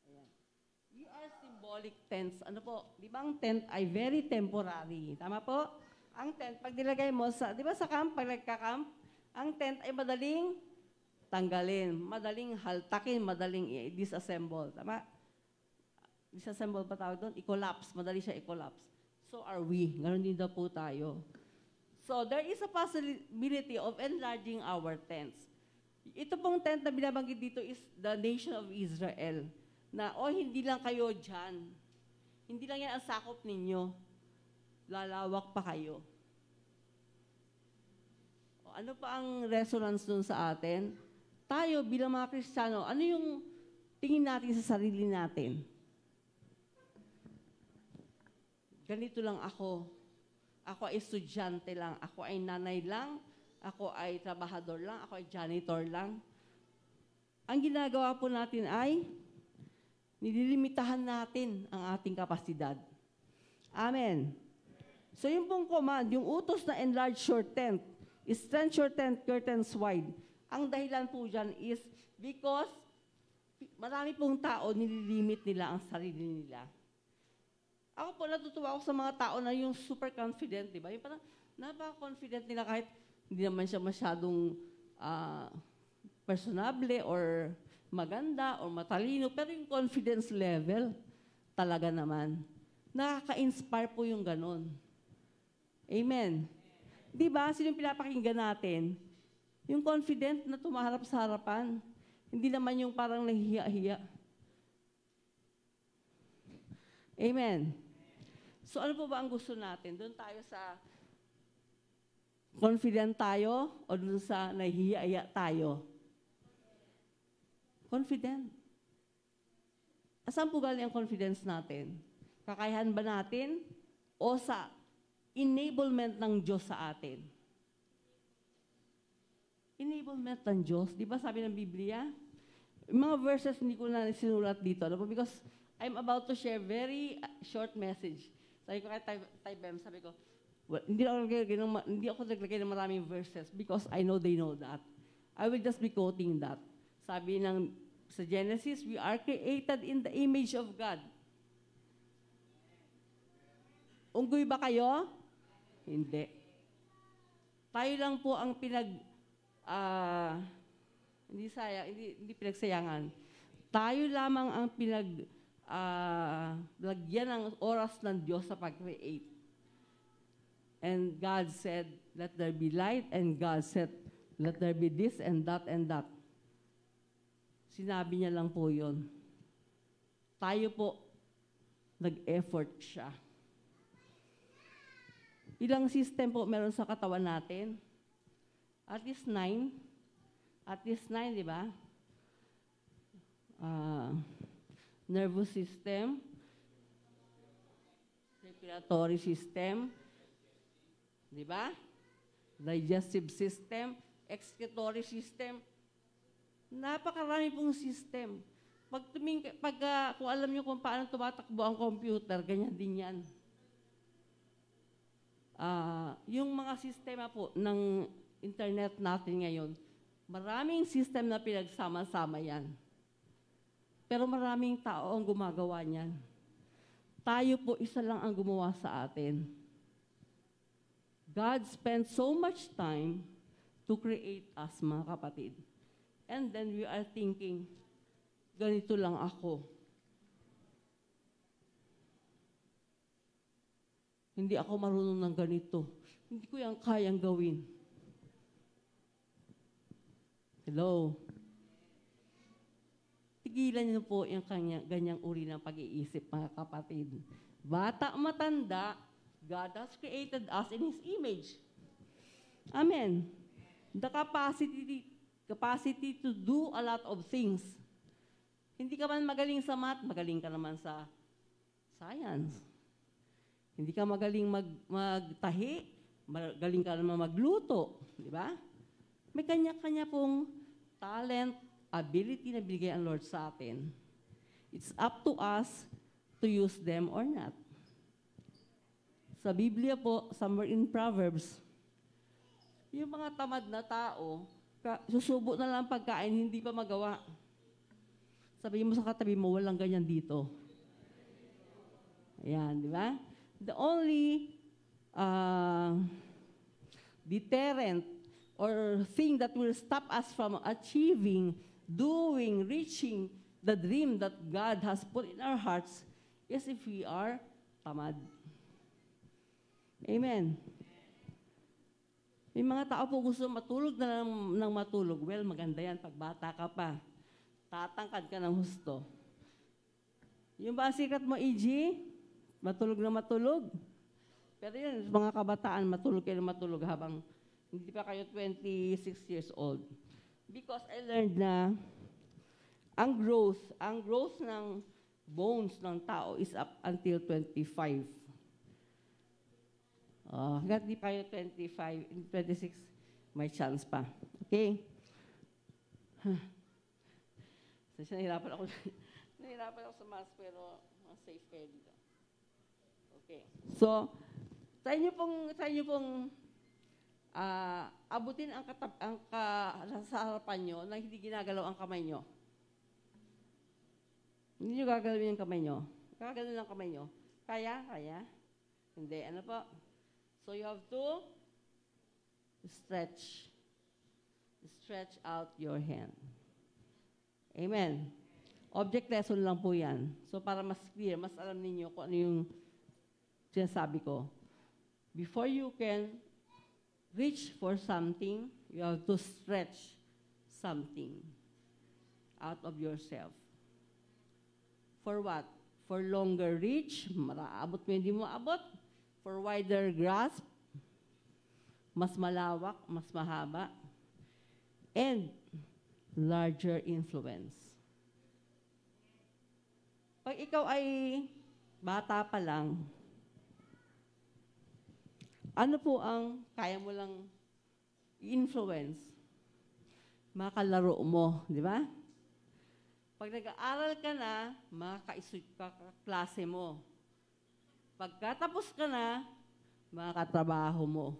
Ayan. We are symbolic tents. Ano po? Di ba ang tent ay very temporary? Tama po? Ang tent, pag nilagay mo sa, di ba sa camp, pag nagka-camp, ang tent ay madaling tanggalin, madaling haltakin, madaling i-disassemble. Tama? Disassemble pa tawag doon? I-collapse. Madali siya i-collapse. So are we. Ganon din daw po tayo. So there is a possibility of enlarging our tents. Ito pong tent na binabanggit dito is the nation of Israel. Na, hindi lang kayo dyan. Hindi lang yan ang sakop ninyo. Lalawak pa kayo. Ano pa ang resonance dun sa atin? Tayo bilang mga Kristiyano, ano yung tingin natin sa sarili natin? ganito lang ako. Ako ay estudyante lang. Ako ay nanay lang. Ako ay trabahador lang. Ako ay janitor lang. Ang ginagawa po natin ay nililimitahan natin ang ating kapasidad. Amen. So yung pong command, yung utos na enlarge your tent, stretch your tent curtains wide. Ang dahilan po dyan is because marami pong tao nililimit nila ang sarili nila. Ako po natutuwa ako sa mga tao na yung super confident, di ba? Yung parang napaka-confident nila kahit hindi naman siya masyadong personable or maganda or matalino, pero yung confidence level talaga naman. Nakaka-inspire po yung ganun. Amen. Di ba? Sino yung pinapakinggan natin? Yung confident na tumaharap sa harapan. Hindi naman yung parang nahihiya-hiya. Amen. So ano po ba ang gusto natin? Doon tayo sa confident tayo o doon sa nahihiya-hiya tayo? Confident. Saan po galing ang confidence natin? Kakayahan ba natin o sa enablement ng Diyos sa atin? Enablement ng Diyos. Di ba sabi ng Biblia? Mga verses hindi ko na sinulat dito. Because I'm about to share very short message. Sabi ko kay Tay Bem, sabi ko, well, hindi ako naglagay ng maraming verses because I know they know that. I will just be quoting that. Sabi sa Genesis, we are created in the image of God. Unggoy ba kayo? Hindi. Tayo lang po ang hindi pinagsayangan. Tayo lamang ang lagyan ng oras ng Diyos sa pag-create. And God said, let there be light, and God said, let there be this and that and that. Sinabi niya lang po yun. Tayo po, nag-effort siya. Ilang system po meron sa katawan natin? At least 9. At least 9, di ba? Nervous system, circulatory system, di ba? Digestive system, excretory system. Napakarami pong system. Kung alam niyo kung paano tumatakbo ang computer, ganyan din yan. Yung mga sistema po ng internet natin ngayon, maraming system na pinagsama-sama yan. Pero maraming tao ang gumagawa niyan. Tayo po, isa lang ang gumawa sa atin. God spent so much time to create us, mga kapatid. And then we are thinking, ganito lang ako. Hindi ako marunong ng ganito. Hindi ko yan kayang gawin. Hello? Tigilan niyo po yung ganyang uri ng pag-iisip, mga kapatid. Bata, matanda, God has created us in His image. Amen. The capacity to do a lot of things. Hindi ka man magaling sa math, magaling ka naman sa science. Hindi ka magaling magtahi, magaling ka naman magluto. Di ba? May kanya-kanya pong talent, ability na binigay ang Lord sa atin. It's up to us to use them or not. Sa Biblia po, somewhere in Proverbs, yung mga tamad na tao, susubo na lang pagkain, hindi pa magawa. Sabihin mo sa katabi mo, walang ganyan dito. Ayan, di ba? The only deterrent or thing that will stop us from achieving, doing, reaching the dream that God has put in our hearts is if we are tamad. Amen. May mga tao po gusto matulog na ng matulog. Well, maganda yan pag bata ka pa. Tatangkad ka ng husto. Yung ba ang secret mo, EG? Matulog na matulog. Pero yun, mga kabataan, matulog kayo na matulog habang hindi pa kayo 26 years old. Because I learned na ang growth ng bones ng tao is up until 25. Hanggat di kayo 25, 26, may chance pa. Okay? So, nahirapan ako. Nahirapan ako sa math, pero safe kayo dito. Okay. So, try nyo pong abutin sa harapan nyo na hindi ginagalaw ang kamay nyo. Hindi nyo gagalawin yung kamay nyo. Gagalaw lang kamay nyo. Kaya? Kaya? Hindi. Ano po? So, you have to stretch. Stretch out your hand. Amen. Object lesson lang po yan. So, para mas clear, mas alam ninyo kung ano yung sinasabi ko. Before you can reach for something, you have to stretch something out of yourself. For what? For longer reach, maraabot mo hindi mo abot. For wider grasp, mas malawak, mas mahaba. And larger influence. Pag ikaw ay bata pa lang, ano po ang kaya mo lang i-influence? Makalaro mo, di ba? Pag nag-aaral ka na, makakaisip ka klase mo. Pagkatapos ka na, makakatrabaho mo.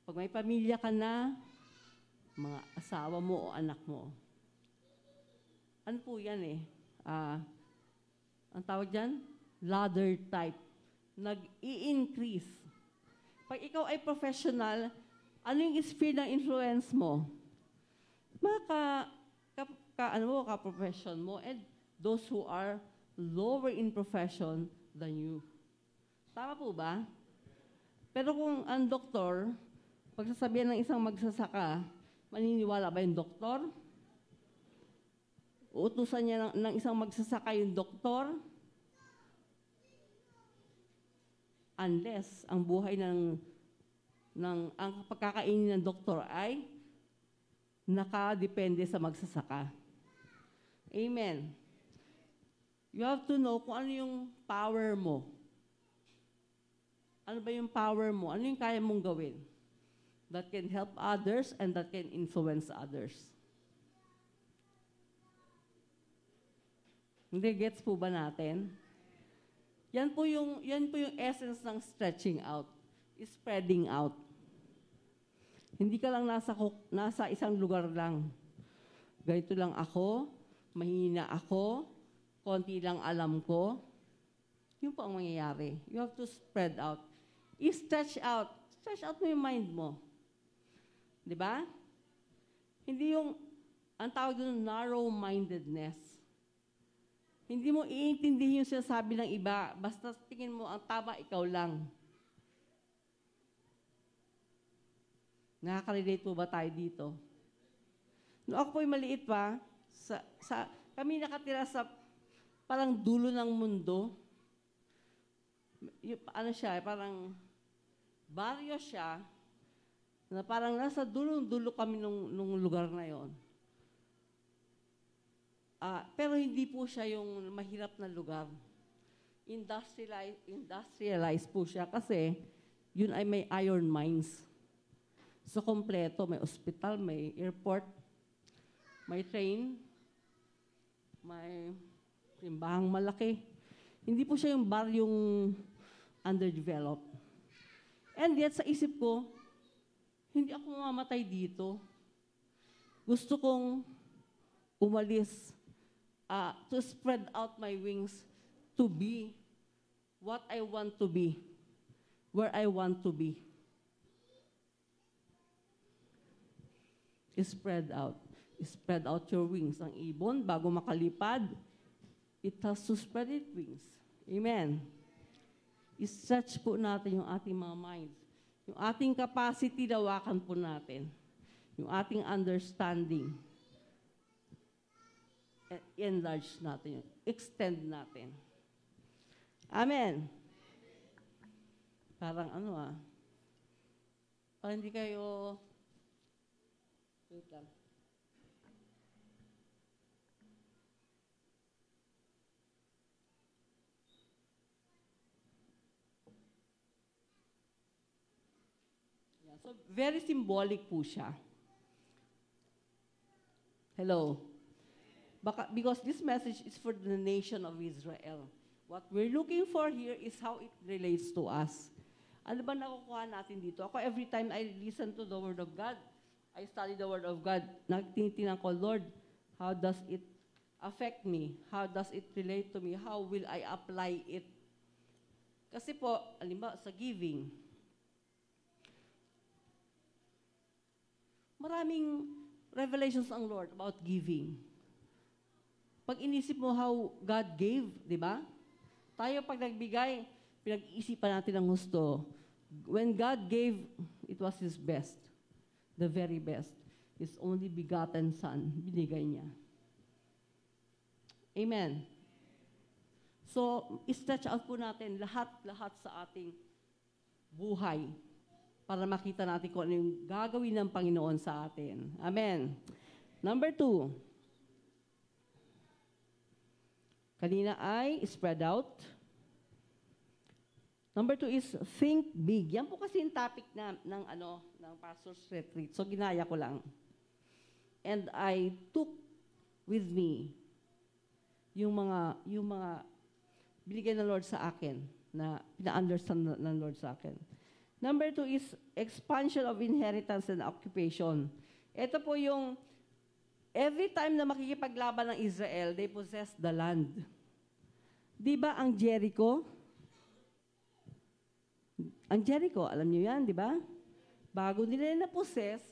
Pag may pamilya ka na, mga asawa mo o anak mo. Ano po yan eh? Ang tawag dyan? Ladder type. Nag-i-increase. Pag ikaw ay professional, ano yung sphere ng influence mo? Ka-profession mo and those who are lower in profession than you. Tama po ba? Pero kung ang doktor, pagsasabihan ng isang magsasaka, maniniwala ba yung doktor? Uutusan niya ng isang magsasaka yung doktor? Unless ang buhay ang pagkakainin ng doktor ay nakadepende sa magsasaka. Amen. You have to know kung ano yung power mo. Ano ba yung power mo? Ano yung kaya mong gawin? That can help others and that can influence others. Hindi, gets po ba natin? Yan po yung essence ng stretching out. Spreading out. Hindi ka lang nasa isang lugar lang. Ganito lang ako, mahina ako, konti lang alam ko. Yun po ang mangyayari. You have to spread out. I-stretch out. Stretch out mo yung mind mo. Di ba? Hindi ang tawag doon, narrow-mindedness. Hindi mo iintindihin yung sinasabi ng iba, basta tingin mo, ang tama, ikaw lang. Nakaka-relate po ba tayo dito? Noong ako po'y maliit pa, kami nakatira sa parang dulo ng mundo. Parang baryo siya, na parang nasa dulo kami nung lugar na yon. Pero hindi po siya yung mahirap na lugar. Industrialized po siya kasi yun ay may iron mines. So, kompleto. May ospital, may airport, may train, may timbahang malaki. Hindi po siya yung baryong underdeveloped. And yet, sa isip ko, hindi ako mamamatay dito. Gusto kong umalis, to spread out my wings to be what I want to be, where I want to be. Spread out. Spread out your wings. Ang ibon, bago makalipad, it has to spread its wings. Amen. I-stretch po natin yung ating mga minds. Yung ating capacity, dawakan po natin. Yung ating understanding. Enlarge natin yun. Extend natin. Amen. Parang parang hindi kayo, wait lang. So, very symbolic po siya. Hello? Because this message is for the nation of Israel. What we're looking for here is how it relates to us. Ano ba nakukuha natin dito? Ako, every time I listen to the Word of God, I study the Word of God, nagtinitingnan ko, Lord, how does it affect me? How does it relate to me? How will I apply it? Kasi po, alimbawa, sa giving, maraming revelations ang Lord about giving. Pag inisip mo how God gave, di ba? Tayo pag nagbigay, pinag-iisipan natin ang gusto. When God gave, it was His best. The very best. His only begotten Son, binigay niya. Amen. So, stretch out po natin lahat sa ating buhay para makita natin kung ano yung gagawin ng Panginoon sa atin. Amen. Number 2. Kanina ay spread out. Number 2 is think big. Yan po kasi yung topic ng pastor's retreat. So, ginaya ko lang. And I took with me yung mga binigay ng Lord sa akin, na pina-understand ng Lord sa akin. Number 2 is expansion of inheritance and occupation. Ito po yung, every time na makikipaglaban ng Israel, they possess the land. Di ba ang Jericho? Ang Jericho, alam niyo yan, di ba? Bago nila na-possess,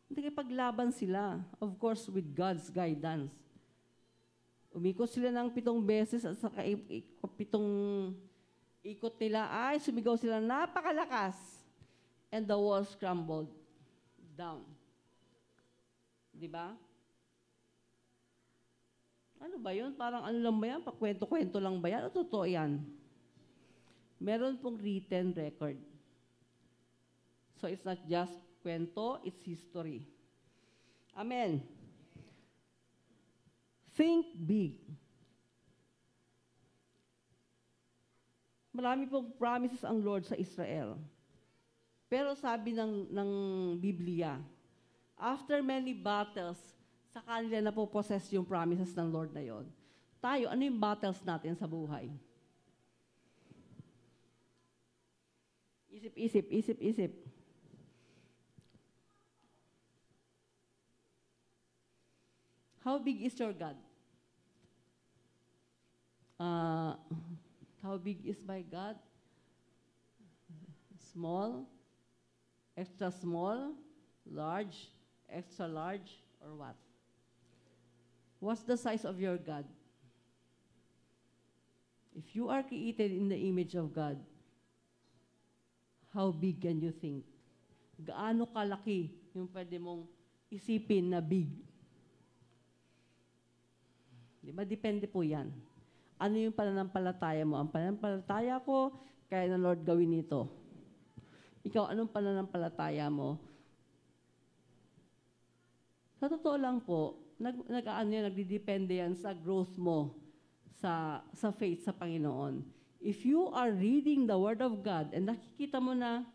nakikipaglaban sila. Of course, with God's guidance. Umikot sila ng 7 beses at sa 7 ikot nila ay sumigaw sila napakalakas and the walls crumbled down. Di ba? Ano ba yun? Parang ano lang ba yan? Pakwento-kwento lang ba yan? O totoo yan? Meron pong written record. So it's not just kwento, it's history. Amen. Think big. Marami pong promises ang Lord sa Israel. Pero sabi ng Biblia, after many battles, sa kanila na po possess yung promises ng Lord na yon. Tayo, ano yung battles natin sa buhay? Isip. How big is your God? How big is my God? Small? Extra small? Large? Extra large? Or what? What's the size of your God? If you are created in the image of God, how big can you think? Gaano kalaki yung pwede mong isipin na big? Di ba? Depende po yan. Ano yung pananampalataya mo? Ang pananampalataya ko, kaya ng Lord gawin ito. Ikaw, anong pananampalataya mo? Sa totoo lang po, nagdidepende yan sa growth mo sa faith sa Panginoon. If you are reading the Word of God and nakikita mo na,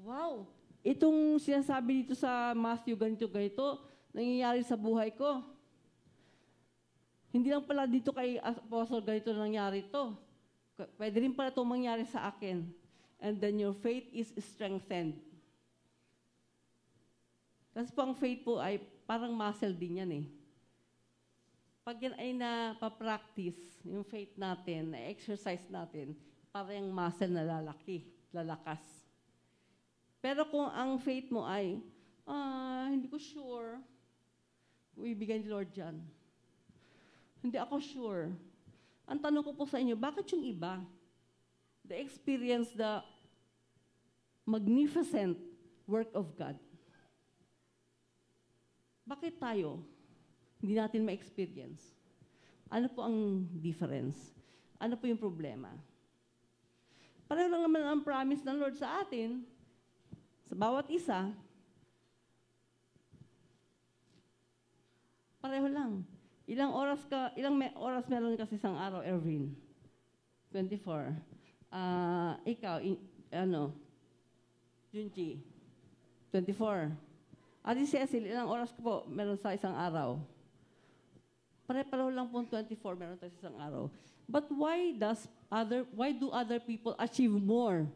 wow, itong sinasabi dito sa Matthew, ganito, nangyayari sa buhay ko. Hindi lang pala dito kay Apostle ganito nangyari ito. Pwede rin pala itong mangyari sa akin. And then your faith is strengthened. Kasi po ang faith po ay parang muscle din yan eh. Pag yan ay napapractice, yung faith natin, na-exercise natin, parang yung muscle na lalakas. Pero kung ang faith mo ay, hindi ko sure, ibigay ni Lord dyan. Hindi ako sure. Ang tanong ko po sa inyo, bakit yung iba? They experience the magnificent work of God. Bakit tayo? Hindi natin ma-experience. Ano po ang difference? Ano po yung problema? Pareho lang naman ang promise ng Lord sa atin, sa bawat isa. Pareho lang. Ilang oras meron kasi isang araw, Erwin? 24. Ikaw, Junji, 24. Ate Cecil, ilang oras ko po meron sa isang araw? Pare-pareho lang po 24 meron tayo sa isang araw. But why do other people achieve more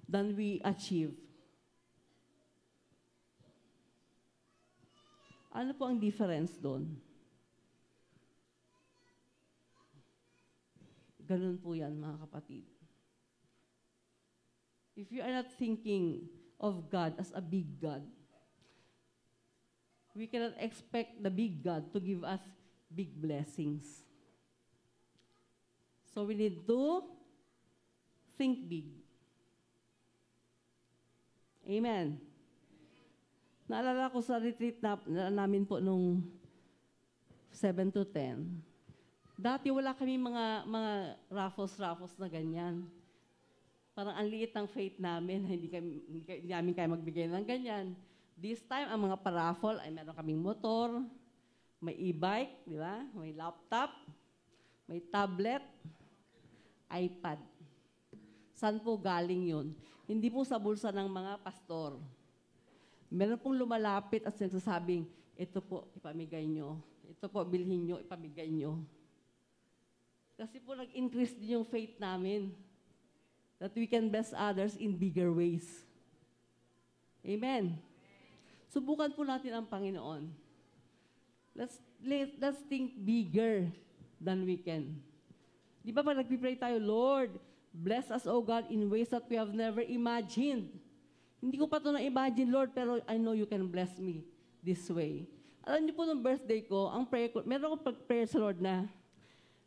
than we achieve? Ano po ang difference doon? Ganun po yan, mga kapatid. If you are not thinking of God as a big God, we cannot expect the big God to give us big blessings. So we need to think big. Amen. Naalala ko sa retreat namin po nung 7 to 10. Dati wala kami mga raffles na ganyan. Parang ang liit ng faith namin, hindi namin kaya magbigay ng ganyan. This time, ang mga paraffle ay meron kaming motor, may e-bike, di ba? May laptop, may tablet, iPad. Saan po galing yun? Hindi po sa bulsa ng mga pastor. Meron pong lumalapit at nagsasabing, ito po, ipamigay nyo. Ito po, bilhin nyo, ipamigay nyo. Kasi po nag-increase din yung faith namin that we can bless others in bigger ways. Amen. Subukan po natin ang Panginoon. Let's think bigger than we can. Di ba pag nagpipray tayo, Lord, bless us, O God, in ways that we have never imagined. Hindi ko pa ito na-imagine, Lord, pero I know you can bless me this way. Alam niyo po nung birthday ko, ang prayer ko, meron akong prayer sa Lord na,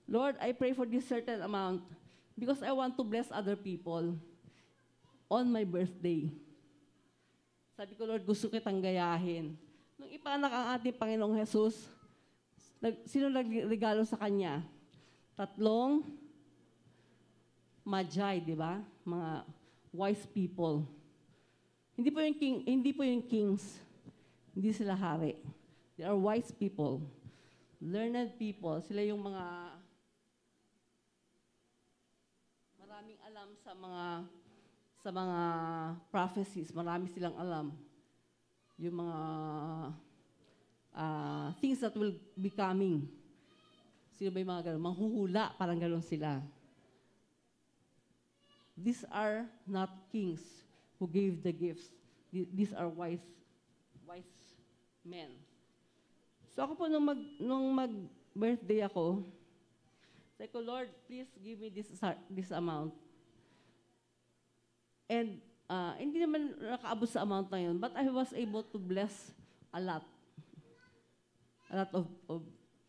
Lord, I pray for this certain amount because I want to bless other people on my birthday. Sabi ko, Lord, gusto kitang gayahin. Nung ipanak ang ating Panginoong Jesus, sino nagregalo sa Kanya? 3 magi, di ba? Mga wise people. Hindi po yung kings. Hindi sila hari. They are wise people. Learned people. Sila yung mga maraming alam sa mga prophecies. Marami silang alam. Yung mga things that will be coming. Sino ba yung mga ganun? Manghuhula, parang ganun sila. These are not kings who gave the gifts. These are wise men. So ako po, nung mag-birthday ako, sabi ko, Lord, please give me this amount. And hindi naman nakaabot sa amount na yun, but I was able to bless a lot of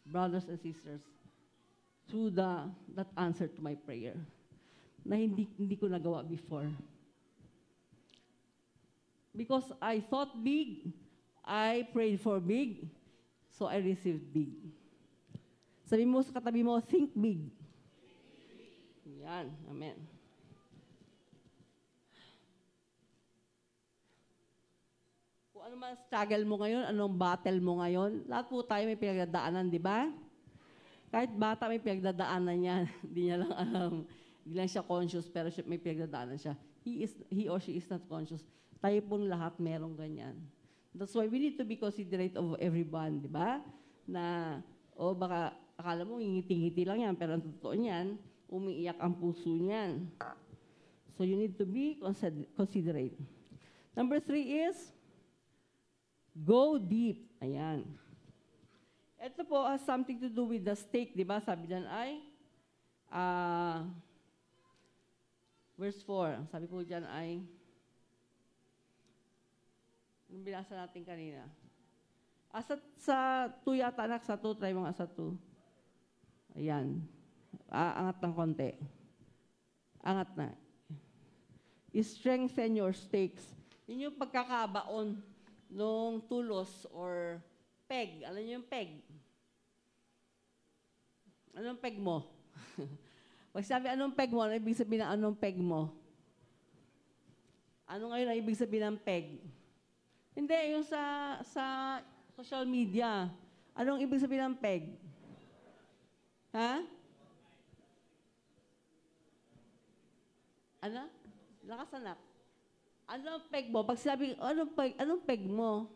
brothers and sisters through that answer to my prayer na hindi ko nagawa before. Because I thought big, I prayed for big, so I received big. Sabi mo sa katabi mo, think big. Yan, amen. Kung ano man struggle mo ngayon, anong battle mo ngayon, lahat po tayo may pinagdadaanan, di ba? Kahit bata may pinagdadaanan yan, hindi niya lang alam. Hindi lang siya conscious, pero may pinagdadaanan siya. He or she is not conscious. Tayo pong lahat merong ganyan. That's why we need to be considerate of everyone, di ba? Na, baka akala mo, ngiti-ngiti lang yan, pero ang totoo niyan, umiiyak ang puso niyan. So you need to be considerate. Number 3 is, go deep. Ayan. Ito po has something to do with the stake, di ba? Sabi dyan ay, verse 4, sabi po dyan ay, yung binasa natin kanina. Sa 2 yata, anak, sa 2, try mga sa 2. Ayan. Angat ng konti. Angat na. Strengthen your stakes. Yun yung pagkakabaon ng tulos or peg. Alam niyo yung peg? Anong peg mo? Pag sabi anong peg mo, ano ibig sabihin ng anong peg mo? Ano ngayon ang ibig sabihin ng peg? Hindi, yung sa social media. Anong ibig sabihin ng peg? Ha? Ano? Lakas anak. Ano ang peg mo? Pag sinabi, anong peg mo?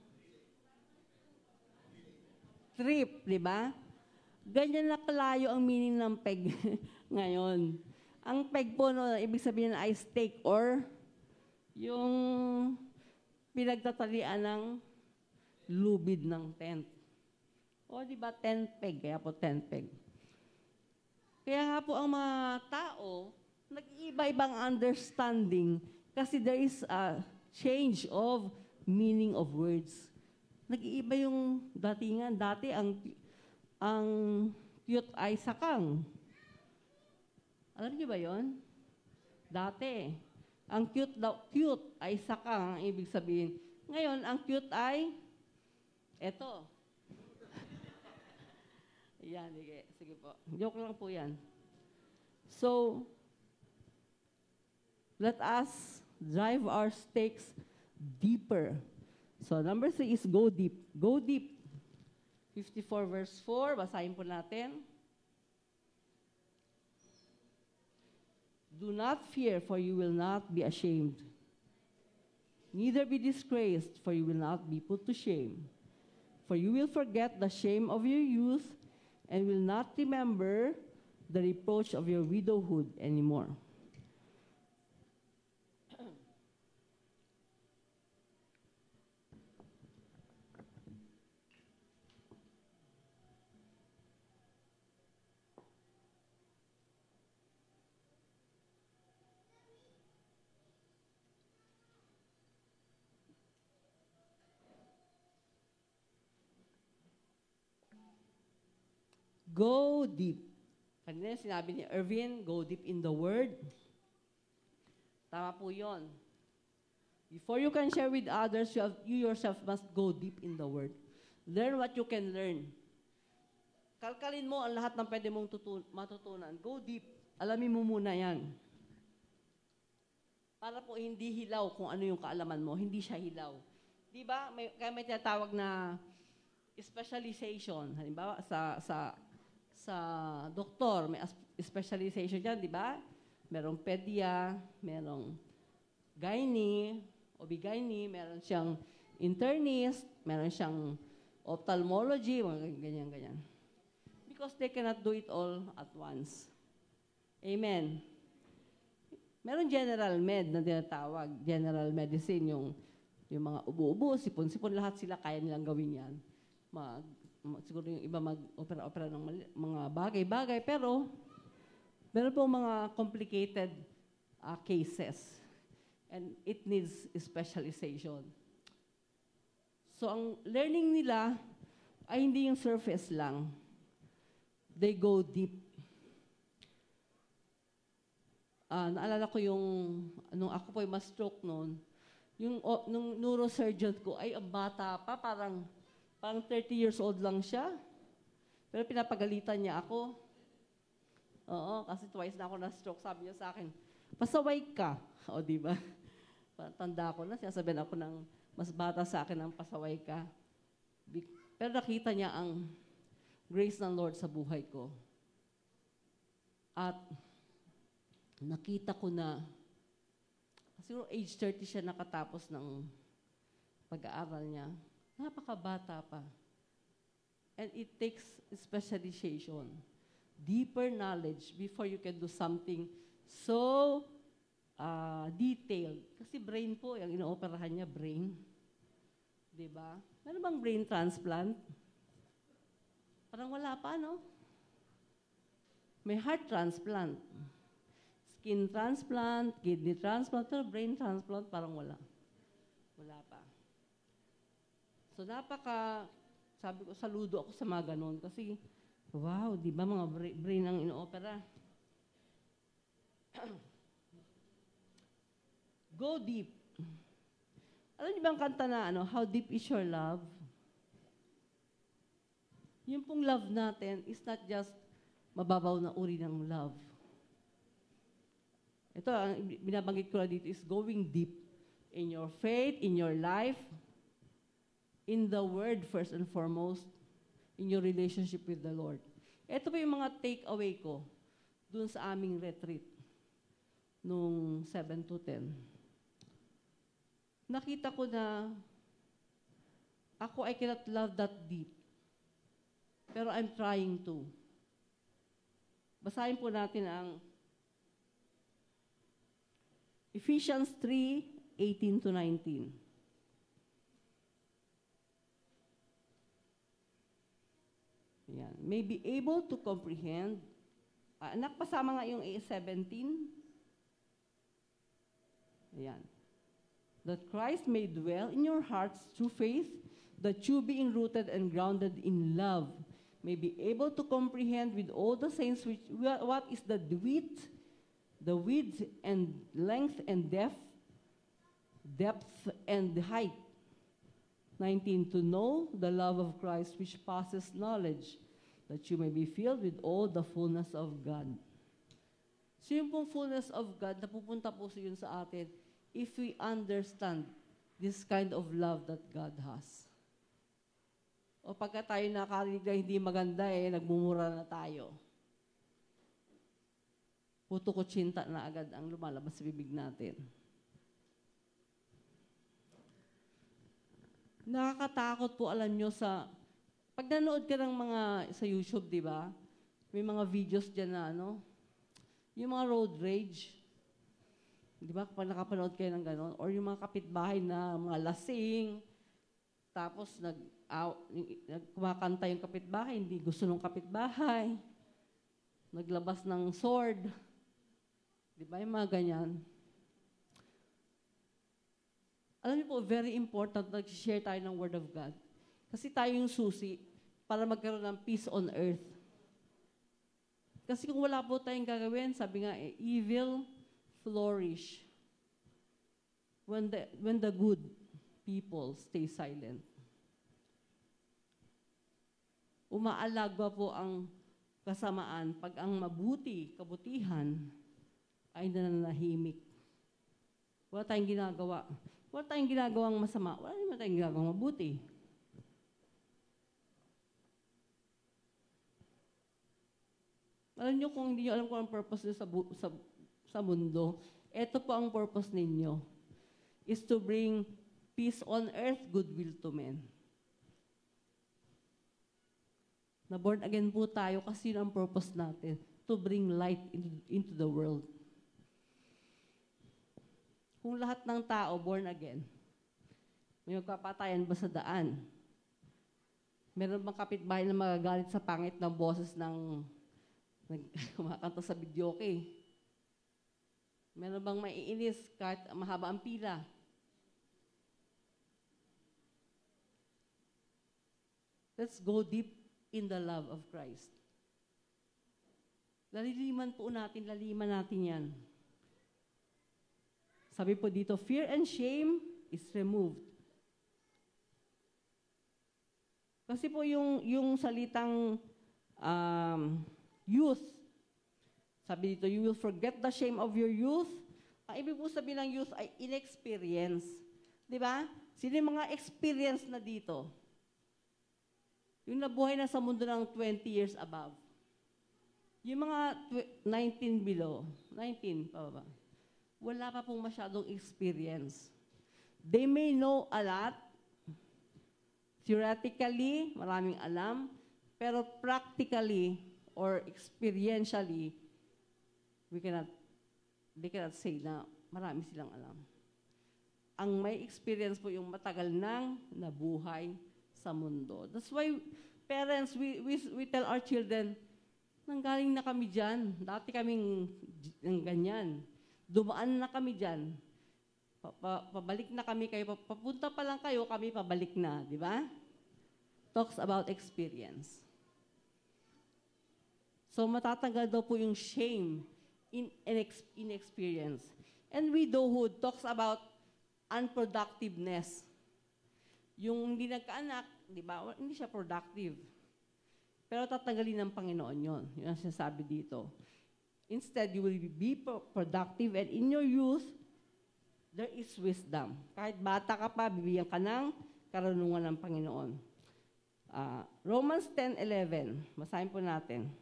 Trip, di ba? Ganyan na kalayo ang meaning ng peg ngayon. Ang peg po, no, ibig sabihin ay stake or yung pinagtatalian ng lubid ng tent. O, di ba, tent peg, kaya po tent peg. Kaya nga po ang mga tao, nag-iiba-ibang understanding kasi there is a change of meaning of words. Nag-iiba yung datingan. Dati ang cute ay sakang. Alam niyo ba yon? Dati, ang cute ay sakang ang ibig sabihin. Ngayon, ang cute ay eto. Yan, sige po. Joke lang po yan. So, let us drive our stakes deeper. So, number 3 is go deep. Go deep. 54 verse 4, basahin po natin. Do not fear, for you will not be ashamed. Neither be disgraced, for you will not be put to shame. For you will forget the shame of your youth, and will not remember the reproach of your widowhood anymore. Go deep. Kanina sinabi ni Erwin, go deep in the Word. Tama po yun. Before you can share with others, you yourself must go deep in the Word. Learn what you can learn. Kalkalin mo ang lahat ng pwede mong matutunan. Go deep. Alamin mo muna yan. Para po hindi hilaw kung ano yung kaalaman mo. Hindi siya hilaw. Di ba? Kaya may tinatawag na specialization. Halimbawa, sa doktor, may specialization dyan, di ba? Merong pedia, merong gynae, OB-GYN, meron siyang internist, meron siyang ophthalmology, ganyan-ganyan. Because they cannot do it all at once. Amen. Meron general med na tinatawag, general medicine, yung mga ubo-ubo, sipon-sipon, lahat sila kaya nilang gawin yan. Siguro yung iba mag-opera-opera ng mga bagay-bagay, pero meron po mga complicated cases. And it needs specialization. So, ang learning nila ay hindi yung surface lang. They go deep. Naalala ko nung ako po yung ma-stroke noon, nung neurosurgeon ko ay ang bata pa, parang 30 years old lang siya. Pero pinapagalitan niya ako. Oo, kasi twice na ako na-stroke. Sabi niya sa akin, pasaway ka. O, di ba? Tanda ko na, sinasabihan ako ng mas bata sa akin ng pasaway ka. Pero nakita niya ang grace ng Lord sa buhay ko. At nakita ko na, siguro age 30 siya nakatapos ng pag-aaral niya. Napakabata pa. And it takes specialization, deeper knowledge before you can do something so detailed. Kasi brain po, yung inooperahan niya, brain. Diba? Meron bang brain transplant? Parang wala pa, no? May heart transplant, skin transplant, kidney transplant, pero brain transplant parang wala. Wala pa. So sabi ko, saludo ako sa mga ganon kasi, wow, di ba mga brain ang inoopera? Go deep. Alam niyo ba ang kanta na, How Deep Is Your Love? Yung pong love natin is not just mababaw na uri ng love. Ito, ang binabanggit ko na dito is going deep in your faith, in your life, in the Word first and foremost, in your relationship with the Lord. Ito po yung mga take-away ko dun sa aming retreat nung 7 to 10. nakita ko na I cannot love that deep. Pero I'm trying to. Basahin po natin ang Ephesians 3:18 to 19. Ayan. May be able to comprehend. Anak, pasama nga yung 17. Ayan. That Christ may dwell in your hearts through faith, that you being rooted and grounded in love, may be able to comprehend with all the saints what is the width and length and depth and height. 19, to know the love of Christ which passes knowledge, that you may be filled with all the fullness of God. So yung pong fullness of God, napupunta po yun sa atin if we understand this kind of love that God has. O pagka tayo nakarinig na hindi maganda, nagmumura na tayo. Puto kutsinta na agad ang lumalabas sa bibig natin. Nakakatakot po, alam nyo, pag nanood ka ng mga sa YouTube, di ba? May mga videos dyan na, yung mga road rage. Di ba? Kapag nakapanood kayo ng gano'n. Or yung mga kapitbahay na mga lasing, tapos kumakanta yung kapitbahay, hindi gusto ng kapitbahay. Naglabas ng sword. Di ba? Yung mga ganyan. Alam niyo po, very important na share tayo ng Word of God. Kasi tayo yung susi para magkaroon ng peace on earth. Kasi kung wala po tayong gagawin, sabi nga, evil flourish when the good people stay silent. Umaalagwa po ang kasamaan pag ang kabutihan, ay nananahimik. Wala tayong ginagawa. Wala tayong ginagawang masama. Wala naman tayong ginagawang mabuti. Alam nyo, kung hindi nyo alam kung ang purpose nyo sa mundo, ito po ang purpose ninyo. Is to bring peace on earth, goodwill to men. Na born again po tayo kasi yun ang purpose natin. To bring light into the world. Kung lahat ng tao born again, may magpapatayan ba sa daan? Meron bang kapitbahay na magagalit sa pangit ng boses ng kumakanta sa videoke? Meron bang maiinis kahit mahaba ang pila? Let's go deep in the love of Christ. Laliman natin yan. Sabi po dito, fear and shame is removed. Kasi po yung salitang youth, sabi dito, you will forget the shame of your youth. Ang ibig po sabihin ng youth ay inexperience. Di ba? Sino yung mga experience na dito? Yung nabuhay na sa mundo ng 20 years above. Yung mga 19 below, 19 pa ba? Wala pa pong masyadong experience. They may know a lot. Theoretically, maraming alam. Pero practically or experientially, they cannot say na marami silang alam. Ang may experience po yung matagal nang nabuhay sa mundo. That's why parents, we tell our children, nanggaling na kami dyan. Dati kaming ganyan. Dumaan na kami dyan. Pabalik na kami kayo. Papunta pa lang kayo, kami pabalik na. Di ba? Talks about experience. So matatanggal daw po yung shame in experience. And widowhood talks about unproductiveness. Yung hindi nagkaanak, di ba? Hindi siya productive. Pero tatanggalin ng Panginoon yon. Yun ang sinasabi dito. Instead, you will be productive, and in your youth, there is wisdom. Kahit bata ka pa, bibigyan ka ng karunungan ng Panginoon. Romans 10:11. Basahin po natin.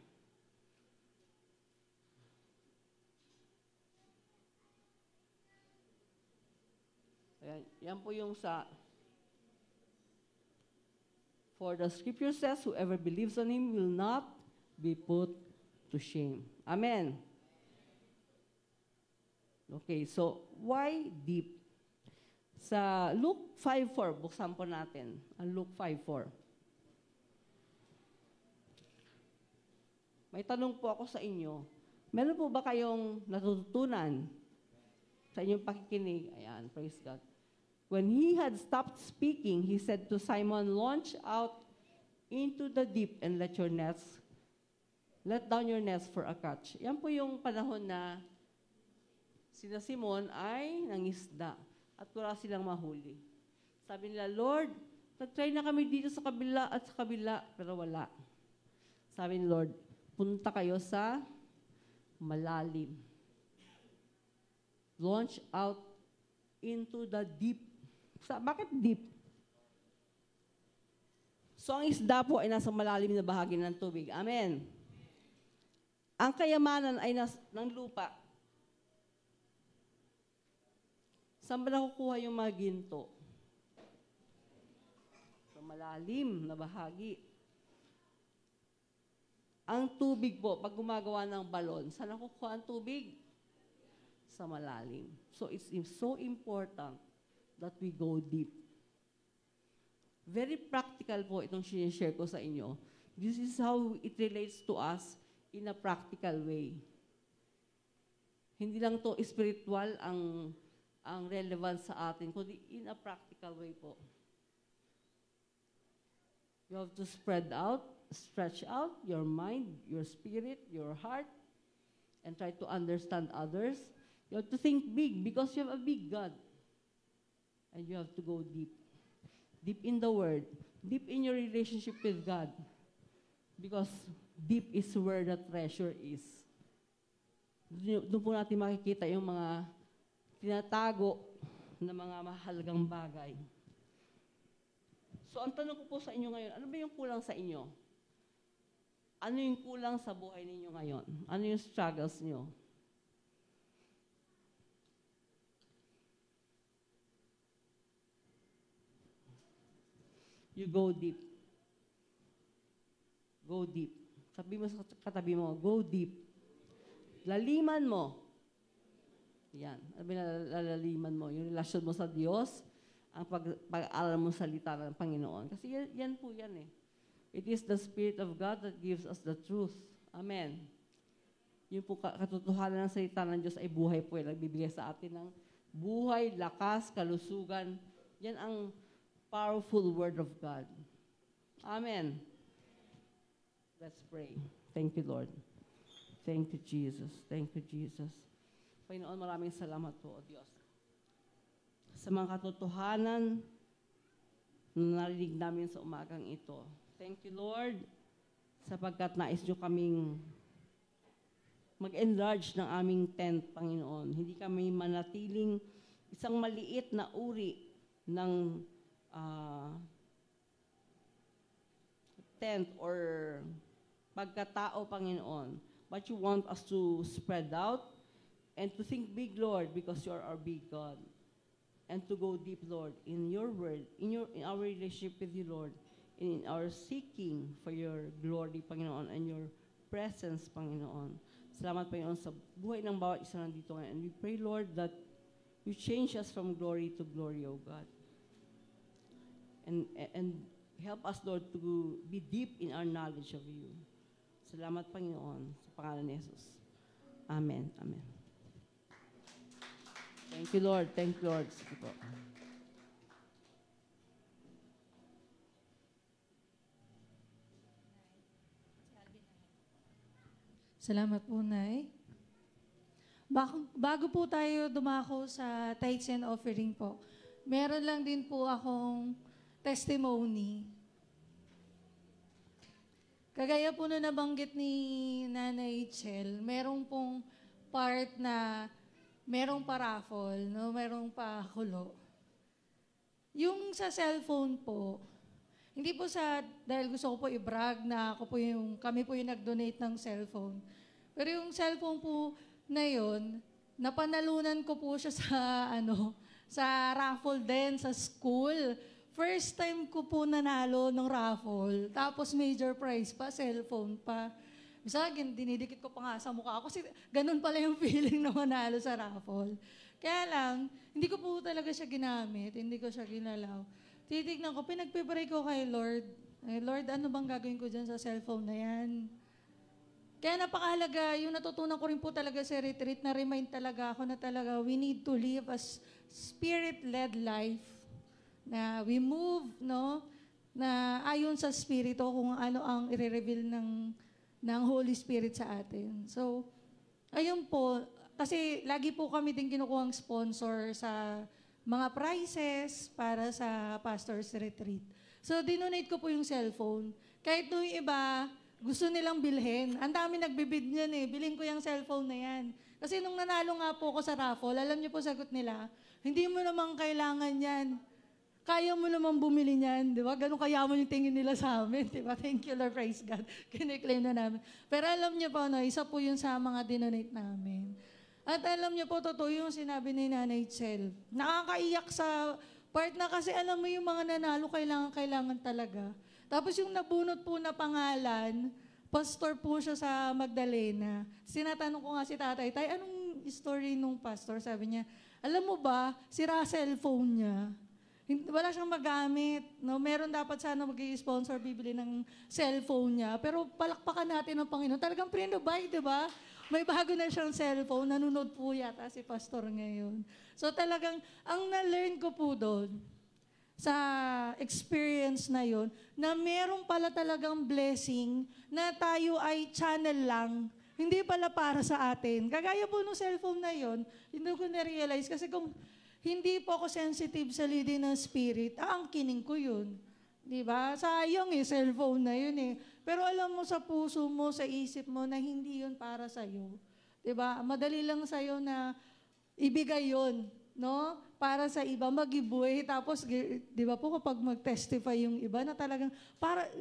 Ayan, yan po yung sa, for the scripture says, whoever believes on Him will not be put to shame. Amen. Okay, so why deep? Sa Luke 5:4, buksan po natin. Ang Luke 5:4. May tanong po ako sa inyo. Meron po ba kayong natututunan sa inyong pakikinig? Ayan, praise God. When he had stopped speaking, he said to Simon, launch out into the deep and let down your nets for a catch. Yan po yung panahon na sina Simon ay nangisda at wala silang mahuli. Sabi nila, Lord, nag-try na kami dito sa kabila at sa kabila, pero wala. Sabi ni Lord, punta kayo sa malalim. Launch out into the deep. Bakit deep? So ang isda po ay nasa malalim na bahagi ng tubig. Amen. Ang kayamanan ay ng lupa. Saan ba nakukuha yung mga ginto? Sa malalim na bahagi. Ang tubig po, pag gumagawa ng balon, saan nakukuha ang tubig? Sa malalim. So it's so important that we go deep. Very practical po itong sinishare ko sa inyo. This is how it relates to us in a practical way. Hindi lang to spiritual ang relevant sa atin, kundi in a practical way po. You have to stretch out your mind, your spirit, your heart, and try to understand others. You have to think big because you have a big God. And you have to go deep. Deep in the Word. Deep in your relationship with God. Because deep is where the treasure is. Doon po natin makikita yung mga tinatago na mga mahalagang bagay. So, ang tanong ko po sa inyo ngayon, ano ba yung kulang sa inyo? Ano yung kulang sa buhay ninyo ngayon? Ano yung struggles niyo? You go deep. Go deep. Sabi mo sa katabi mo, go deep. Laliman mo. Yan. Laliman mo. Yung relasyon mo sa Diyos, ang pag-aaral mo sa salita ng Panginoon. Kasi yan po yan eh. It is the Spirit of God that gives us the truth. Amen. Yung po katotohanan ng salita ng Diyos ay buhay po. Nagbibigay sa atin ng buhay, lakas, kalusugan. Yan ang powerful Word of God. Amen. Let's pray. Thank you, Lord. Thank you, Jesus. Thank you, Jesus. Panginoon, maraming salamat po, O Diyos. Sa mga katotohanan na narinig namin sa umagang ito. Thank you, Lord, sapagkat nais nyo kaming mag-enlarge ng aming tent, Panginoon. Hindi kami manatiling isang maliit na uri ng tent or pagkatao, Panginoon. But you want us to spread out and to think big, Lord, because you are our big God. And to go deep, Lord, in your word, in our relationship with you, Lord, in our seeking for your glory, Panginoon, and your presence, Panginoon. Salamat, Panginoon, sa buhay ng bawat isa nandito ngayon. And we pray, Lord, that you change us from glory to glory, O God. And help us, Lord, to be deep in our knowledge of you. Salamat, Panginoon, sa pangalan ni Jesus. Amen. Amen. Thank you, Lord. Thank you, Lord. Sige po. Salamat po, Nay. Bago po tayo dumako sa tithes and offering po, meron lang din po akong testimony. Kagaya po na nabanggit ni Nanay Chel, merong pong part na merong pa-raffle, no? Merong pa-kulo. Yung sa cellphone po, hindi po dahil gusto ko po i-brag na kami po yung nag-donate ng cellphone. Pero yung cellphone po na yun, napanalunan ko po siya sa raffle din sa school. First time ko po nanalo ng raffle. Tapos major prize pa, cellphone pa. Sa akin, dinidikit ko pa nga sa mukha ko kasi ganun pala yung feeling na manalo sa raffle. Kaya lang, hindi ko po talaga siya ginamit, hindi ko siya ginalaw. Titignan ko, pinagpipray ko kay Lord. Lord, ano bang gagawin ko dyan sa cellphone na yan? Kaya napakahalaga, yung natutunan ko rin po talaga sa retreat, na remind talaga ako na talaga we need to live a spirit-led life. Na we move, no? Na ayon sa Spirito kung ano ang i-reveal ng Holy Spirit sa atin. So, ayun po, kasi lagi po kami din kinukuhang sponsor sa mga prizes para sa pastor's retreat. So, dinonate ko po yung cellphone. Kahit nung iba, gusto nilang bilhin. Ang dami nagbibid niyan eh. Bilhin ko yung cellphone na yan. Kasi nung nanalo nga po ko sa raffle, alam niyo po sagot nila, hindi mo naman kailangan yan. Kaya mo naman bumili niyan, di ba? Ganun kayaman yung tingin nila sa amin, di ba? Thank you, Lord, praise God. Kiniklaim na namin. Pero alam niyo po, no, isa po yun sa mga dinonate namin. At alam niyo po, totoo yung sinabi ni Nanay Chel. Nakakaiyak sa part na kasi alam mo yung mga nanalo, kailangan talaga. Tapos yung nabunot po na pangalan, pastor po siya sa Magdalena. Sinatanong ko nga si tatay, tay, anong story nung pastor? Sabi niya, alam mo ba, sira cellphone niya. Wala siyang magamit. No? Meron dapat sana mag-i-sponsor, bibili ng cellphone niya. Pero palakpakan natin ng Panginoon. Talagang prinobay, di ba? May bago na siyang cellphone. Nanonood po yata si pastor ngayon. So talagang, ang na-learn ko po doon, sa experience na yon, na meron pala talagang blessing na tayo ay channel lang. Hindi pala para sa atin. Kagaya po nung cellphone na yon, hindi ko na-realize. Kasi kung hindi po ako sensitive sa leading ng Spirit, aangkinin ko yun. Diba? Sayang cellphone na yun eh. Pero alam mo sa puso mo, sa isip mo, na hindi yun para sa'yo. Diba? Madali lang sa'yo na ibigay yun, no? Para sa iba, mag-giveaway. Tapos, di ba po kapag mag-testify yung iba, na talagang,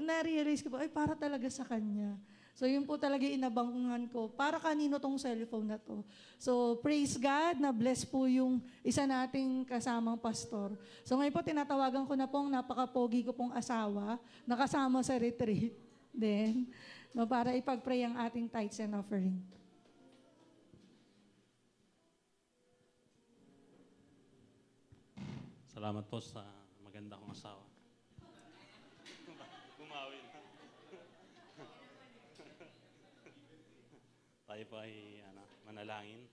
na-realize ko po, ay para talaga sa kanya. So, yun po talaga inabangan ko. Para kanino tong cellphone na to? So, praise God, na bless po yung isa nating kasamang pastor. So, ngayon po, tinatawagan ko na pong napaka-pogi ko pong asawa, nakasama sa retreat. Then, no, para ipag-pray ang ating tithes and offering. Salamat po sa maganda kong asawa. Bumawi na. Tayo po ay manalangin,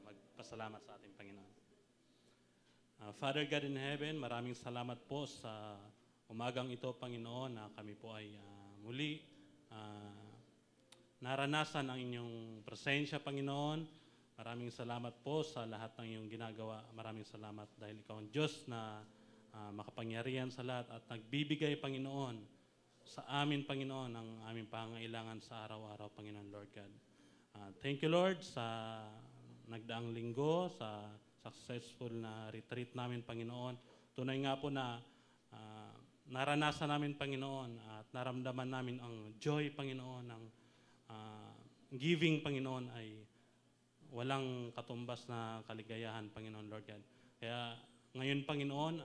magpasalamat sa ating Panginoon. Father God in heaven, maraming salamat po sa umagang ito, Panginoon, na kami po ay muli naranasan ang inyong presensya, Panginoon. Maraming salamat po sa lahat ng iyong ginagawa. Maraming salamat dahil ikaw ang Diyos na makapangyarihan sa lahat at nagbibigay, Panginoon, sa amin, Panginoon, ang aming pangangailangan sa araw-araw, Panginoon, Lord God. Thank you, Lord, sa nagdaang linggo, sa successful na retreat namin, Panginoon. Tunay nga po na naranasan namin, Panginoon, at naramdaman namin ang joy, Panginoon, ng giving, Panginoon, ay walang katumbas na kaligayahan, Panginoon, Lord God. Kaya ngayon, Panginoon,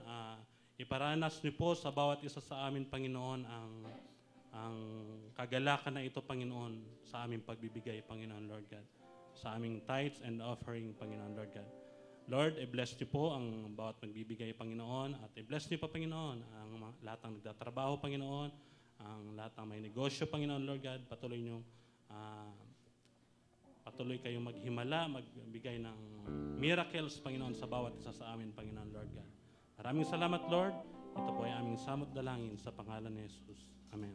iparanas niyo po sa bawat isa sa amin, Panginoon, ang kagalakan na ito, Panginoon, sa aming pagbibigay, Panginoon, Lord God. Sa aming tithes and offering, Panginoon, Lord God. Lord, i-bless niyo po ang bawat magbibigay, Panginoon, at i-bless niyo po, Panginoon, ang lahat ng nagtatrabaho, Panginoon, ang lahat ng may negosyo, Panginoon, Lord God. Patuloy kayong maghimala, magbigay ng miracles, Panginoon, sa bawat isa sa amin, Panginoon, Lord God. Maraming salamat, Lord. Ito po ay aming samot dalangin sa pangalan ni Jesus. Amen.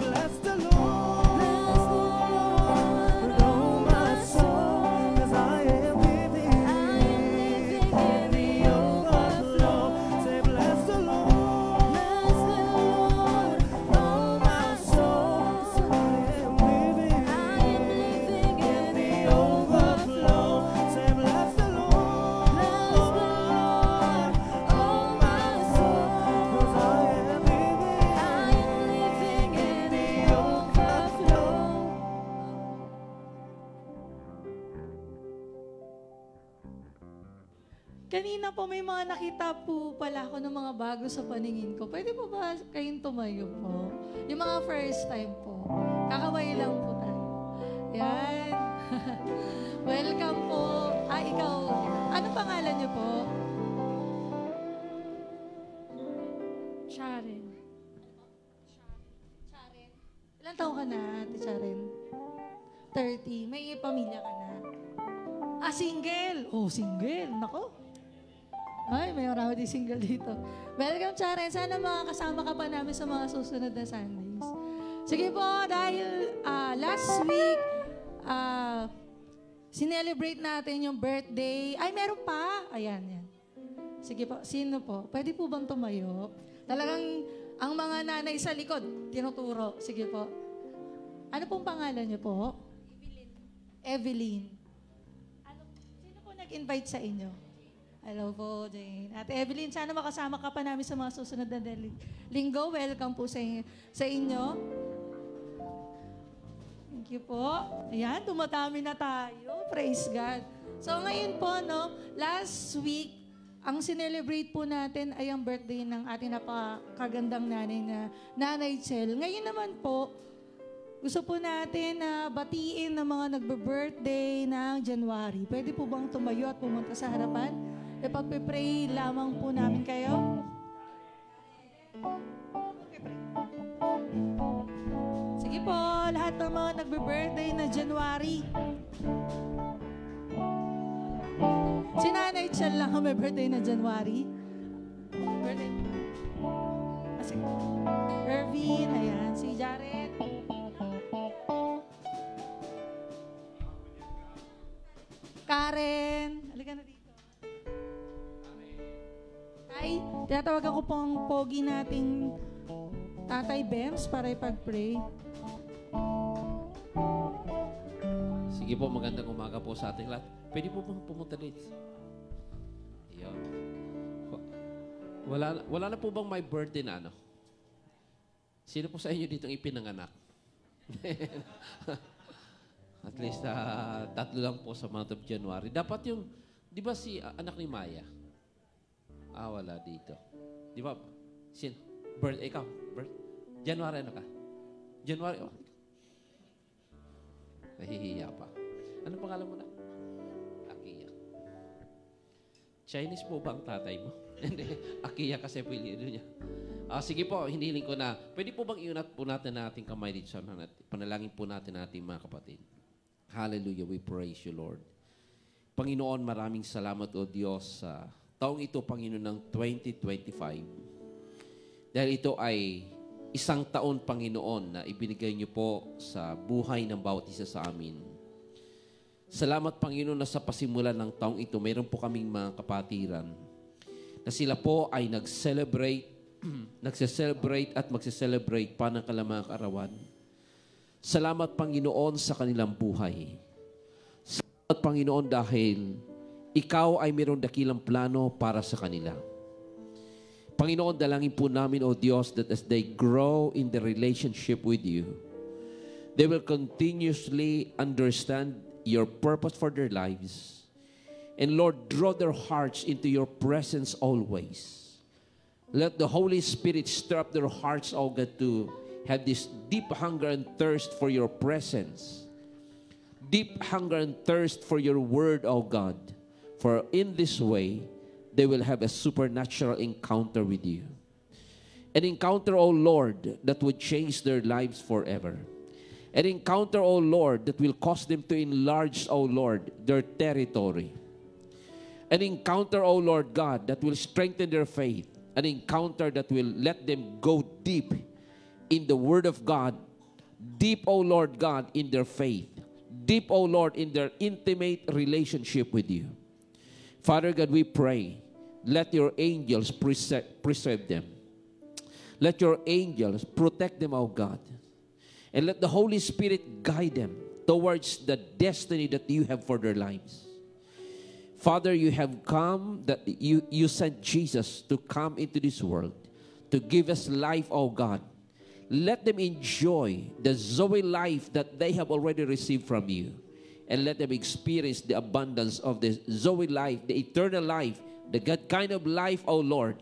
Bless the Lord with all my soul. Kanina po may mga nakita po pala ako ng mga bago sa paningin ko. Pwede po ba kayong tumayo po? Yung mga first time po. Kakaway lang po tayo. Yan. Welcome po. Ikaw. Ano pangalan niyo po? Sharon. Sharon. Ilan taon ka na, Ate Sharon? 30. May pamilya ka na? Single. Oh, single. Nako. Ay, may marami din single dito. Welcome, Sharon. Sana makakasama ka pa namin sa mga susunod na Sundays. Sige po, dahil last week, sinelebrate natin yung birthday. Ay, meron pa. Ayan, yan. Sige po, sino po? Pwede po bang tumayo? Talagang ang mga nanay sa likod, tinuturo. Sige po. Ano pong pangalan niyo po? Evelyn. Sino po nag-invite sa inyo? Hello po, Jane. Ate Evelyn, sana makasama ka pa namin sa mga susunod na linggo. Welcome po sa inyo. Thank you po. Ayan, tumatami na tayo. Praise God. So ngayon po, last week, ang sinelebrate po natin ay ang birthday ng ating napakagandang nanay na Nanay Chel. Ngayon naman po, gusto po natin na batiin ng mga nagbe-birthday ng January. Pwede po bang tumayo at pumunta sa harapan? Ipag-pray lamang po namin kayo. Sige po, lahat ng mga nagbe-birthday na January. Si Nanay Chel lang ang may birthday na January. Birthday. Sige. Irvin, ayan. Si Jared. Karen. Halika na dito. Tay, tinatawagan ko po ang pogi nating Tatay Bems para ipag-pray. Sige po, magandang umaga po sa ating lahat. Pwede po bang pumunta dito? Ayun. Wala na po bang may birthday na ano? Sino po sa inyo dito ipinanganak? At least 3 lang po sa month of January. Dapat yung, di ba si anak ni Maya? Wala dito. Di ba? Ikaw, January ano ka? January, nahihiya pa. Ano pangalan mo na? Akiya. Chinese po ba ang tatay mo? Hindi. Akiya kasi pilido niya. Sige po, hinihiling ko na. Pwede po bang iunat po natin na ating kamay dito? Panalangin po natin ating mga kapatid. Hallelujah, we praise you, Lord. Panginoon, maraming salamat, O Diyos, sa taong ito, Panginoon, ng 2025. Dahil ito ay isang taon, Panginoon, na ibinigay niyo po sa buhay ng bawat isa sa amin. Salamat, Panginoon, na sa pasimulan ng taong ito, mayroon po kaming mga kapatiran na sila po ay nagse-celebrate at magse-celebrate pa ng kalamang arawan. Salamat, Panginoon, sa kanilang buhay. Salamat, Panginoon, dahil Ikaw ay mayroong dakilang plano para sa kanila. Panginoon, dalangin po namin, O Diyos, that as they grow in the relationship with you, they will continuously understand your purpose for their lives. And Lord, draw their hearts into your presence always. Let the Holy Spirit stir up their hearts, O God, to have this deep hunger and thirst for your presence. Deep hunger and thirst for your word, O God. For in this way, they will have a supernatural encounter with you. An encounter, O Lord, that would change their lives forever. An encounter, O Lord, that will cause them to enlarge, O Lord, their territory. An encounter, O Lord God, that will strengthen their faith. An encounter that will let them go deep in the Word of God. Deep, O Lord God, in their faith. Deep, O Lord, in their intimate relationship with you. Father God, we pray, let your angels preserve them. Let your angels protect them, O God. And let the Holy Spirit guide them towards the destiny that you have for their lives. Father, you have come, that you sent Jesus to come into this world, to give us life, O God. Let them enjoy the Zoe life that they have already received from you. And let them experience the abundance of the Zoe life, the eternal life the God kind of life, O Lord,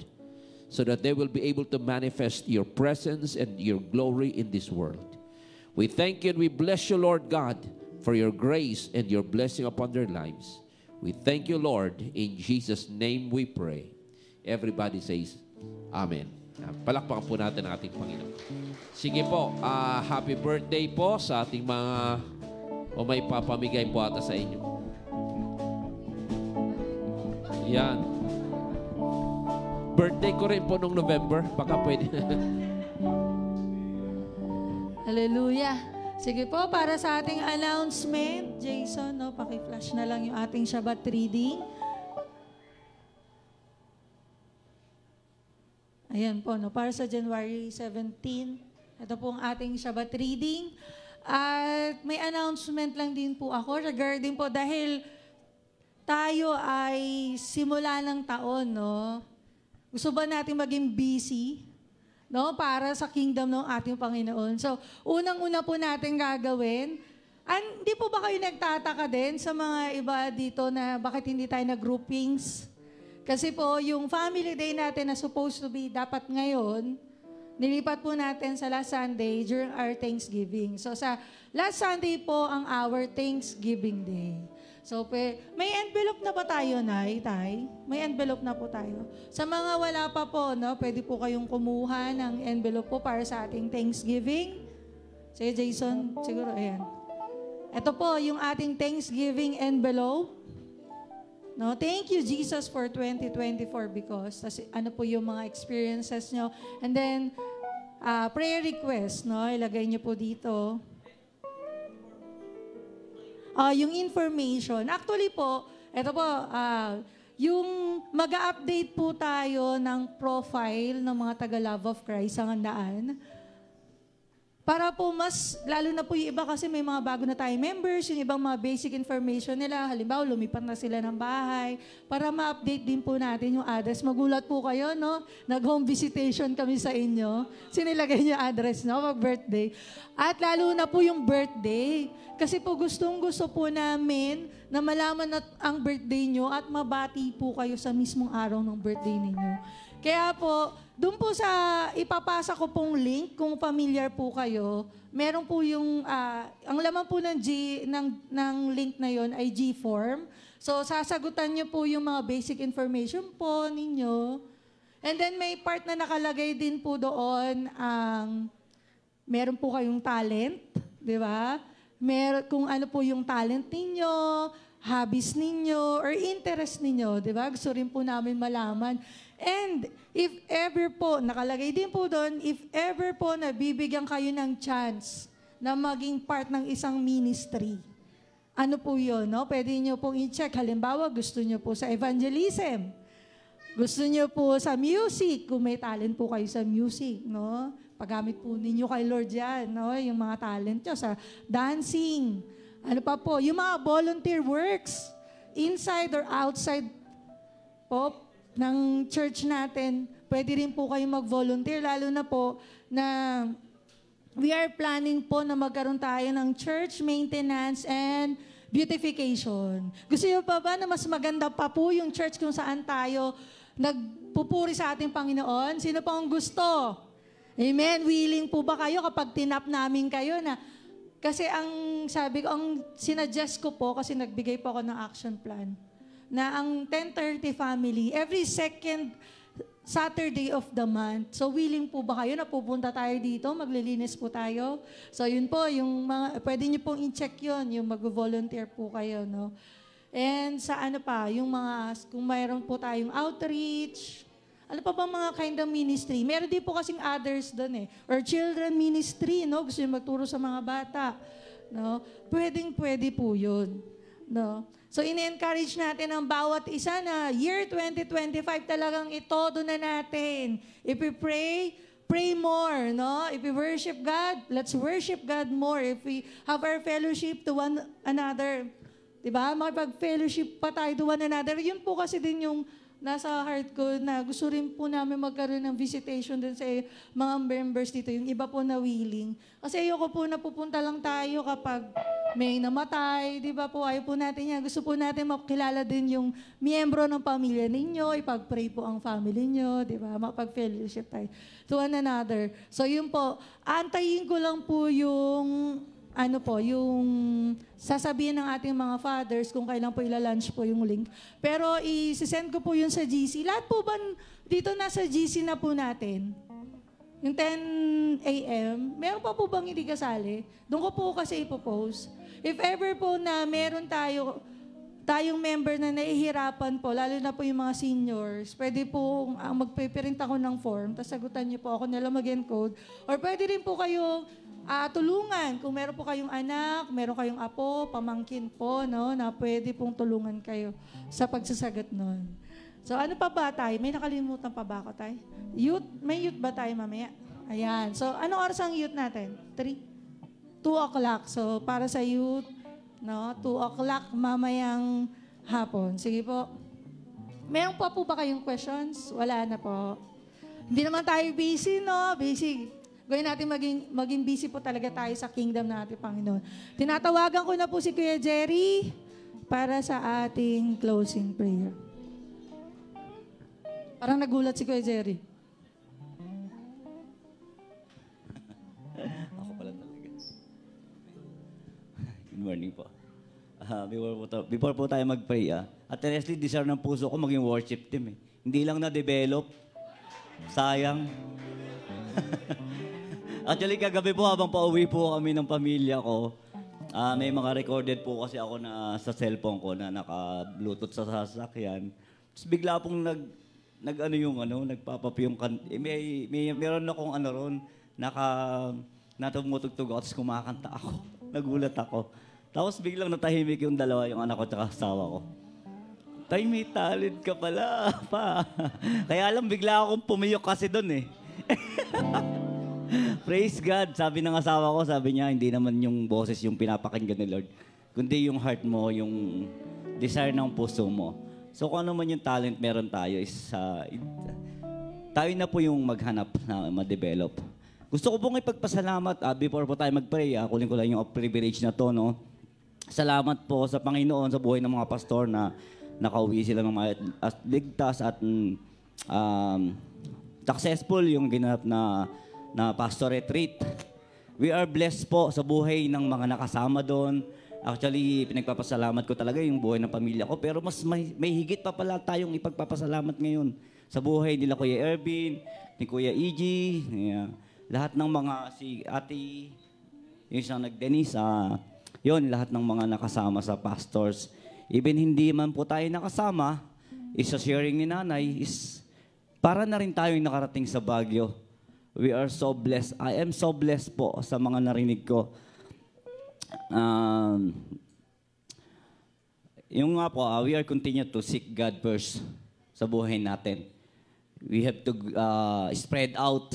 so that they will be able to manifest your presence and your glory in this world. We thank you and we bless you, Lord God, for your grace and your blessing upon their lives. We thank you, Lord. In Jesus' name we pray. Everybody says, Amen. Palakpakan po natin ang ating Panginoon. Sige po, happy birthday po sa ating mga, o may papamigay po ata sa inyo. Yan. Birthday ko rin po nung November. Baka pwede. Hallelujah. Sige po, para sa ating announcement, Jason, no, paki-flash na lang yung ating Shabbat reading. Ayan po, no, para sa January 17, ito po ang ating Shabbat reading. At may announcement lang din po ako regarding po dahil tayo ay simula ng taon, no? Gusto ba natin maging busy, no? Para sa kingdom ng ating Panginoon. So, unang-una po natin gagawin. Hindi po ba kayo nagtataka din sa mga iba dito na bakit hindi tayo nag-groupings? Kasi po, yung family day natin na supposed to be dapat ngayon, nilipat po natin sa last Sunday during our Thanksgiving. So, sa last Sunday po ang our Thanksgiving Day. So, may envelope na ba tayo, Nay, Tay? May envelope na po tayo. Sa mga wala pa po, no, pwede po kayong kumuha ng envelope po para sa ating Thanksgiving. Sige, Jason, siguro, ayan. Ito po, yung ating Thanksgiving envelope. No, thank you, Jesus, for 2024 because ano po yung mga experiences nyo. And then, prayer request, no, ilagay nyo po dito. Yung information. Actually po, ito po, yung mag-update po tayo ng profile ng mga taga-Love of Christ sa handaan. Para po mas, lalo na po yung iba kasi may mga bago na tayong members, yung ibang mga basic information nila, halimbawa lumipat na sila ng bahay, para ma-update din po natin yung address. Magulat po kayo, no? Nag-home visitation kami sa inyo. Sinilagay niyo address, no? Mag-birthday. At lalo na po yung birthday. Kasi po gustong-gusto po namin na malaman ang birthday nyo at mabati po kayo sa mismong araw ng birthday ninyo. Kaya po, doon po sa ipapasa ko pong link, kung familiar po kayo, meron po yung, ang laman po ng link na yon ay G-form. So, sasagutan nyo po yung mga basic information po ninyo. And then, may part na nakalagay din po doon, meron po kayong talent, di ba? Kung ano po yung talent ninyo, hobbies ninyo, or interest ninyo, di ba? Gusto rin po namin malaman. And if ever po, nakalagay din po doon, if ever po nabibigyan kayo ng chance na maging part ng isang ministry, ano po yun, no? Pwede nyo pong i-check. Halimbawa, gusto nyo po sa evangelism. Gusto nyo po sa music, kung may talent po kayo sa music, no? Paggamit po ninyo kay Lord yan, no? Yung mga talent nyo sa dancing. Ano pa po? Yung mga volunteer works, inside or outside po, ng church natin, pwede rin po kayo mag-volunteer, lalo na po na we are planning po na magkaroon tayo ng church maintenance and beautification. Gusto niyo pa ba na mas maganda pa po yung church kung saan tayo nagpupuri sa ating Panginoon? Sino pa ang gusto? Amen? Willing po ba kayo kapag tinap namin kayo na, kasi ang sabi ko, ang sinuggest ko po, kasi nagbigay po ako ng action plan, na ang 1030 family, every second Saturday of the month. So, willing po ba kayo na pupunta tayo dito? Maglilinis po tayo. So, yun po, yung mga, pwede nyo pong i-check yun, yung mag-volunteer po kayo, no? And sa ano pa, yung mga, kung mayroon po tayong outreach, ano pa ba mga kind of ministry? Meron din po kasing others doon eh. Or children ministry, no? Gusto nyo magturo sa mga bata, no? Pwede po yun, no? So, ini-encourage natin ang bawat isa na year 2025 talagang itodo na natin. If we pray more, no? If we worship God, let's worship God more. If we have our fellowship to one another, diba? Makipag-fellowship pa tayo to one another. Yun po kasi din yung nasa heart ko na gusto rin po namin magkaroon ng visitation din sa mga members dito. Yung iba po na willing. Kasi ayoko po na pupunta lang tayo kapag may namatay, di ba po? Ayaw po natin yan. Gusto po natin makilala din yung miyembro ng pamilya ninyo, ipag-pray po ang family nyo, di ba? Mapag-fellowship tayo to one another. So yun po, antayin ko lang po yung yung sasabihin ng ating mga fathers kung kailan po ilalunch po yung link. Pero isi-send ko po yun sa GC. Lahat po ba dito nasa GC na po natin? Yung 10 a.m., meron pa po bang hindi kasali? Doon ko po kasi ipopost. If ever po na meron tayong member na nahihirapan po, lalo na po yung mga seniors, pwede po magpiprint ako ng form, tapos sagutan niyo po ako nila mag-encode. Or pwede rin po kayo tulungan. Kung meron po kayong anak, meron kayong apo, pamangkin po, no, na pwede pong tulungan kayo sa pagsasagot nun. So ano pa ba tayo? May nakalimutan pa ba ako tayo? Youth? May youth ba tayo mamaya? Ayan. So anong oras ang youth natin? 2 o'clock. So para sa youth, no, 2 o'clock mamayang hapon. Sige po. Meron pa po ba kayong questions? Wala na po. Hindi naman tayo busy, no? Busy. Gawin natin maging busy po talaga tayo sa kingdom na ating Panginoon. Tinatawagan ko na po si Kuya Jerry para sa ating closing prayer. Parang nagulat si Kuya Jerry. Ako pala talaga. Good morning po. Before po tayo mag-pray, at honestly, desire ng puso ko maging worship team. Hindi lang na-develop. Sayang. Actually, kagabi po habang pauwi po kami ng pamilya ko, may mga recorded po kasi ako na sa cellphone ko na naka-bluetooth sa sasakyan. Tapos bigla pong nagpapap yung meron akong ron, natumutugtog ako, tapos kumakanta ako. Nagulat ako. Tapos biglang natahimik yung dalawa, yung anak ko at asawa ko. Tay, may talent ka pala, pa. Kaya alam, bigla akong pumiyok kasi doon eh. Praise God. Sabi ng asawa ko, sabi niya, hindi naman yung boses yung pinapakinggan ni Lord, kundi yung heart mo, yung desire ng puso mo. So kung ano man yung talent meron tayo is tayo na po yung maghanap na ma-develop. Gusto ko pong ipagpasalamat before po tayo mag-pray. Kunin ko lang yung privilege na to, no? Salamat po sa Panginoon sa buhay ng mga pastor na nakauwi sila ng mga ligtas at successful yung ginanap na pastor retreat. We are blessed po sa buhay ng mga nakasama doon. Actually, pinagpapasalamat ko talaga yung buhay ng pamilya ko. Pero mas may higit pa pala tayong ipagpapasalamat ngayon sa buhay nila Kuya Ervin, ni Kuya EG, lahat ng mga si Ate, yung isang nag-Denise, yun, lahat ng mga nakasama sa pastors. Even hindi man po tayo nakasama, sa sharing ni Nanay, is para na rin tayo nakarating sa Baguio. We are so blessed. I am so blessed po sa mga narinig ko. Yung nga po, we are continue to seek God first sa buhay natin. We have to spread out.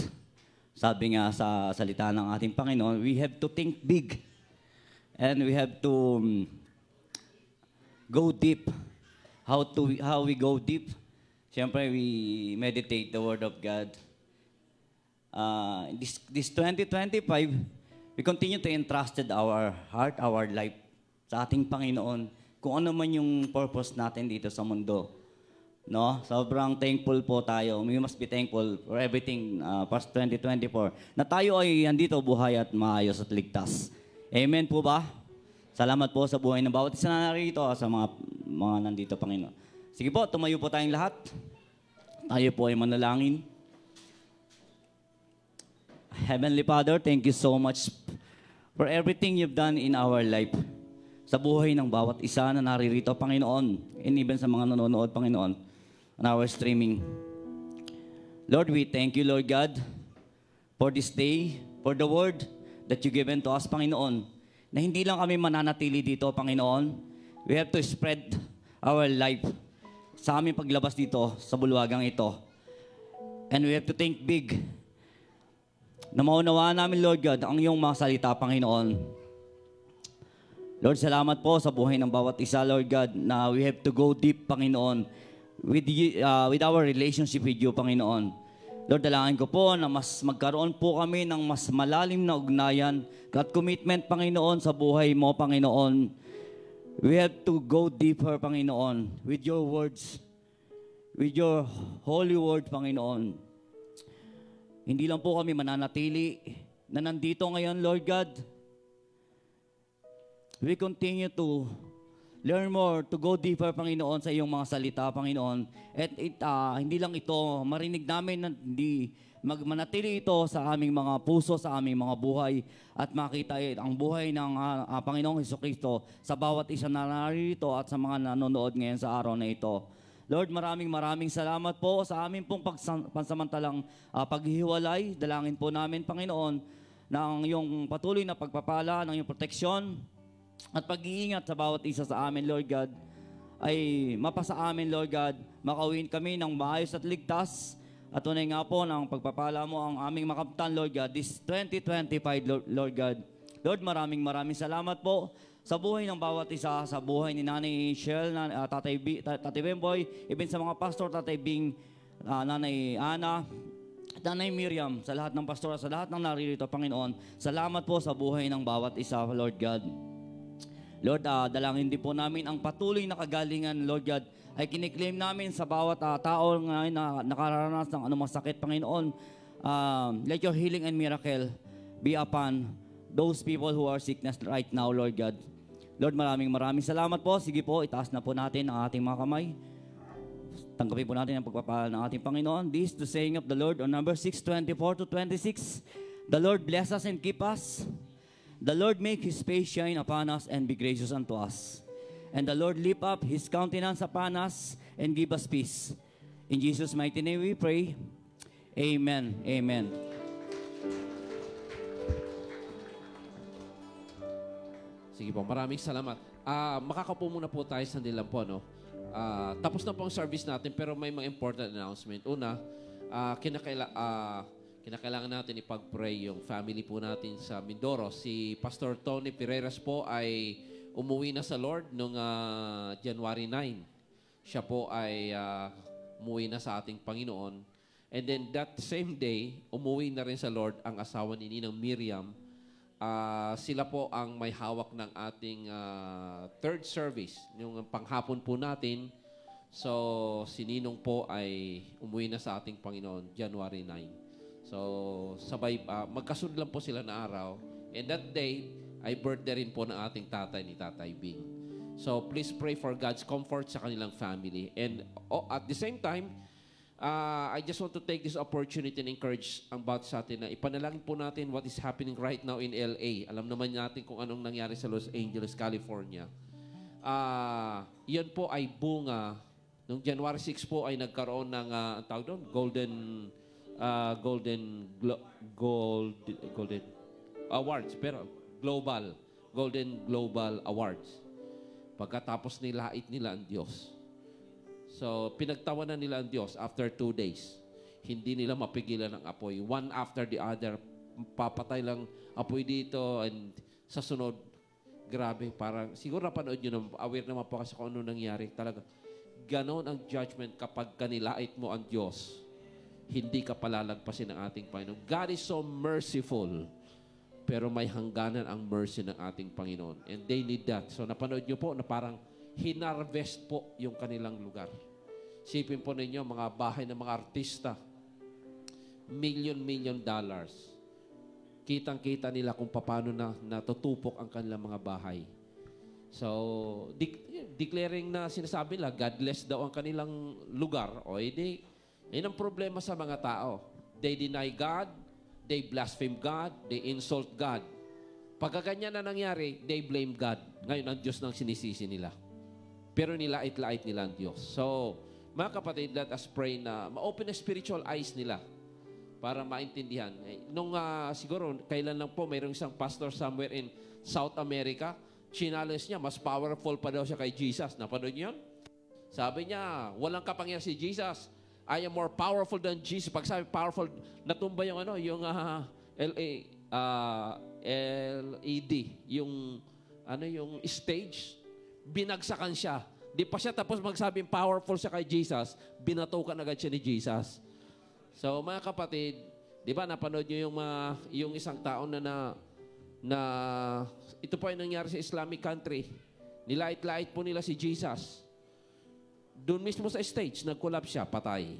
Sabi nga sa salita ng ating Panginoon, we have to think big. And we have to go deep. How we go deep? Siyempre, we meditate the Word of God. This 2025, we continue to entrusted our heart, our life sa ating Panginoon. Kung ano man yung purpose natin dito sa mundo. No? Sobrang thankful po tayo. We must be thankful for everything past 2024. Na tayo ay andito buhay at maayos at ligtas. Amen po ba? Salamat po sa buhay ng bawat isa na narito sa mga nandito, Panginoon. Sige po, tumayo po tayong lahat. Tayo po ay manalangin. Heavenly Father, thank you so much for everything you've done in our life. Sa buhay ng bawat isa na naririto, Panginoon, and even sa mga nanonood, Panginoon, on our streaming. Lord, we thank you, Lord God, for this day, for the word that you given to us, Panginoon, na hindi lang kami mananatili dito, Panginoon. We have to spread our life sa aming paglabas dito, sa bulwagang ito. And we have to think big. Na maunawaan namin, Lord God, ang iyong mga salita, Panginoon. Lord, salamat po sa buhay ng bawat isa, Lord God, na we have to go deep, Panginoon, with our relationship with you, Panginoon. Lord, dalangin ko po na mas magkaroon po kami ng mas malalim na ugnayan at commitment, Panginoon, sa buhay mo, Panginoon. We have to go deeper, Panginoon, with your words, with your holy word, Panginoon. Hindi lang po kami mananatili na nandito ngayon, Lord God. We continue to learn more, to go deeper, Panginoon, sa iyong mga salita, Panginoon. At hindi lang ito, marinig namin na hindi manatili ito sa aming mga puso, sa aming mga buhay, at makita ang buhay ng Panginoong Hesukristo sa bawat isa na narito at sa mga nanonood ngayon sa araw na ito. Lord, maraming salamat po sa aming pong pansamantalang paghihiwalay. Dalangin po namin, Panginoon, na ang iyong patuloy na pagpapala, ng iyong proteksyon, at pag-iingat sa bawat isa sa amin, Lord God, ay mapasa amin, Lord God, makawin kami ng maayos at ligtas, at tunay nga po ng pagpapala mo ang aming makamtan, Lord God, this 2025, Lord God. Lord, maraming salamat po sa buhay ng bawat isa, sa buhay ni Nanay Shell, Tatay Bemboy, even sa mga pastor, Tatay Bing, Nanay Ana, Nanay Miriam, sa lahat ng pastor, sa lahat ng naririto, Panginoon. Salamat po sa buhay ng bawat isa, Lord God. Lord, dalangin din po namin ang patuloy na kagalingan, Lord God, ay kiniklaim namin sa bawat tao ngayon na nakararanas ng anumang sakit, Panginoon. Let your healing and miracle be upon those people who are sickness right now, Lord God. Lord, maraming salamat po. Sige po, itaas na po natin ang ating mga kamay. Tanggapin po natin ang pagpapala ng ating Panginoon. This is the saying of the Lord on number 6:24-26. The Lord bless us and keep us. The Lord make His face shine upon us and be gracious unto us. And the Lord lift up His countenance upon us and give us peace. In Jesus' mighty name we pray. Amen. Amen. Sige po, maraming salamat. Makakapo muna po tayo sa nilang po, no? Tapos na po ang service natin, pero may mga important announcement. Una, kinakailangan natin ipag-pray yung family po natin sa Mindoro. Si Pastor Tony Pereiras po ay umuwi na sa Lord noong January 9. Siya po ay umuwi na sa ating Panginoon. And then that same day, umuwi na rin sa Lord ang asawa ni Ninang Miriam. Sila po ang may hawak ng ating third service, yung panghapon po natin. So, si Ninong po ay umuwi na sa ating Panginoon January 9. So, sabay, magkasunod lang po sila na araw. And that day, ay birthday rin po ng ating tatay ni Tatay Bing. So, please pray for God's comfort sa kanilang family. And at the same time, I just want to take this opportunity and encourage ang bawat sa atin na ipanalangin po natin what is happening right now in LA. Alam naman natin kung anong nangyari sa Los Angeles, California. Yan po ay bunga. Noong January 6 po ay nagkaroon ng ang tawag doon, Golden Awards, pero Golden Global Awards. Pagkatapos nilait nila ang Diyos. So, pinagtawanan nila ang Diyos after 2 days. Hindi nila mapigilan ang apoy. One after the other, papatay lang apoy dito and sa sunod, grabe, parang, siguro napanood nyo na, aware naman po kasi kung ano nangyari. Talaga, ganon ang judgment kapag kanilait mo ang Diyos. Hindi ka palalagpasin ng ating Panginoon. God is so merciful, pero may hangganan ang mercy ng ating Panginoon. And they need that. So napanood nyo po na parang hinarvest po yung kanilang lugar. Sipin po ninyo, mga bahay ng mga artista, million dollars. Kitang-kita nila kung paano na natutupok ang kanilang mga bahay. So, declaring na sinasabi nila, godless daw ang kanilang lugar. O edi, yun ang problema sa mga tao. They deny God, they blaspheme God, they insult God. Pagka ganyan na nangyari, they blame God. Ngayon, ang Diyos nang sinisisi nila. Pero nilait-lait nila ang Diyos. So, mga kapatid, let us pray na ma-open na spiritual eyes nila para maintindihan. Siguro, kailan lang po, mayroong isang pastor somewhere in South America, challenge niya, mas powerful pa daw siya kay Jesus. Napanood niyo yun? Sabi niya, walang kapangyarihan si Jesus. I am more powerful than Jesus. Pag sabi powerful, natumba yung LED, yung stage, binagsakan siya. Di pa siya tapos magsabing powerful siya kay Jesus, binatukan agad siya ni Jesus. So mga kapatid, di ba napanood nyo yung isang tao na ito po ay nangyari sa Islamic country. Nilait-lait po nila si Jesus. Doon mismo sa stage, nag-collapse siya, patay.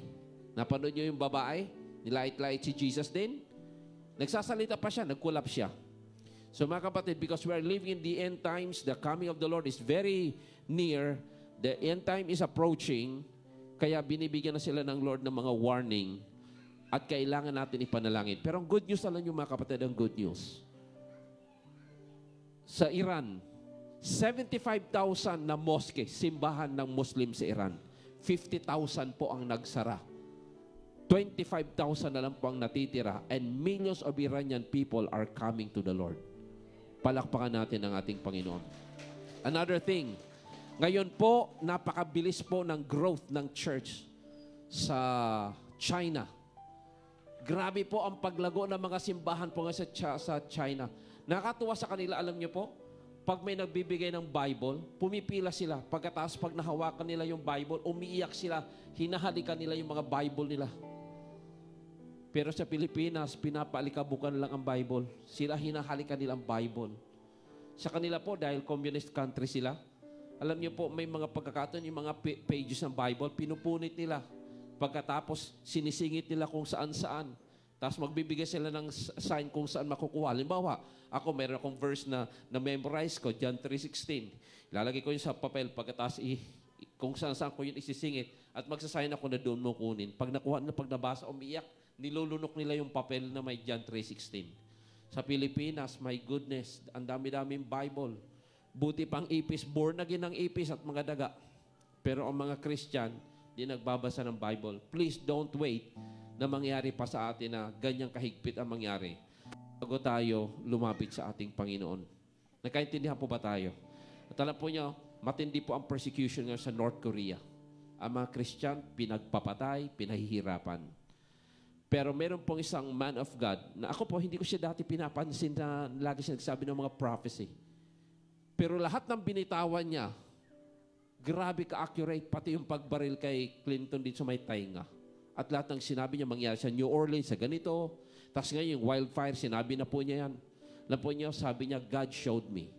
Napanood nyo yung babae? Nilait-lait si Jesus din. Nagsasalita pa siya, nag-collapse siya. So mga kapatid, because we are living in the end times, the coming of the Lord is very near. The end time is approaching. Kaya binibigyan na sila ng Lord ng mga warning at kailangan natin ipanalangin. Pero ang good news, alam nyo mga kapatid, ang good news. Sa Iran, 75,000 na mosque, simbahan ng Muslim sa Iran. 50,000 po ang nagsara. 25,000 na lang po ang natitira, and millions of Iranian people are coming to the Lord. Palakpakan natin ang ating Panginoon. Another thing, ngayon po, napakabilis po ng growth ng church sa China. Grabe po ang paglago ng mga simbahan po sa China. Nakakatuwa sa kanila, alam niyo po, pag may nagbibigay ng Bible, pumipila sila. Pagkatapos pag nahawakan nila yung Bible, umiiyak sila, hinahalikan nila yung mga Bible nila. Pero sa Pilipinas, pinapaalikabukan lang ang Bible. Sila hinahalikan nila ang Bible. Sa kanila po, dahil communist country sila, alam niyo po, may mga pagkakataon, yung mga pages ng Bible, pinupunit nila. Pagkatapos, sinisingit nila kung saan-saan. Tapos magbibigay sila ng sign kung saan makukuha. Halimbawa, ako meron akong verse na memorize ko, John 3:16. Ilalagay ko yun sa papel, pagkatapos kung saan-saan ko yun isisingit, at magsasign ako na doon mo kunin. Pag nakuha na, pag nabasa, umiyak, nilulunok nila yung papel na may John 3:16. Sa Pilipinas, my goodness, ang dami-daming Bible. Buti pang ipis, born again ng ipis at mga daga. Pero ang mga Christian, di nagbabasa ng Bible. Please don't wait na mangyari pa sa atin na ganyang kahigpit ang mangyari bago tayo lumapit sa ating Panginoon. Nagkaintindihan po ba tayo? At alam po nyo, matindi po ang persecution nga sa North Korea. Ang mga Christian, pinagpapatay, pinahihirapan. Pero meron pong isang man of God, na ako po, hindi ko siya dati pinapansin na lagi siya nagsabi ng mga prophecy. Pero lahat ng binitawan niya, grabe ka-accurate, pati yung pagbaril kay Clinton dito sa may tainga. At lahat ng sinabi niya mangyari sa New Orleans, sa ganito. Tapos ngayon, yung wildfire, sinabi na po niya yan. Alam po niya, sabi niya, God showed me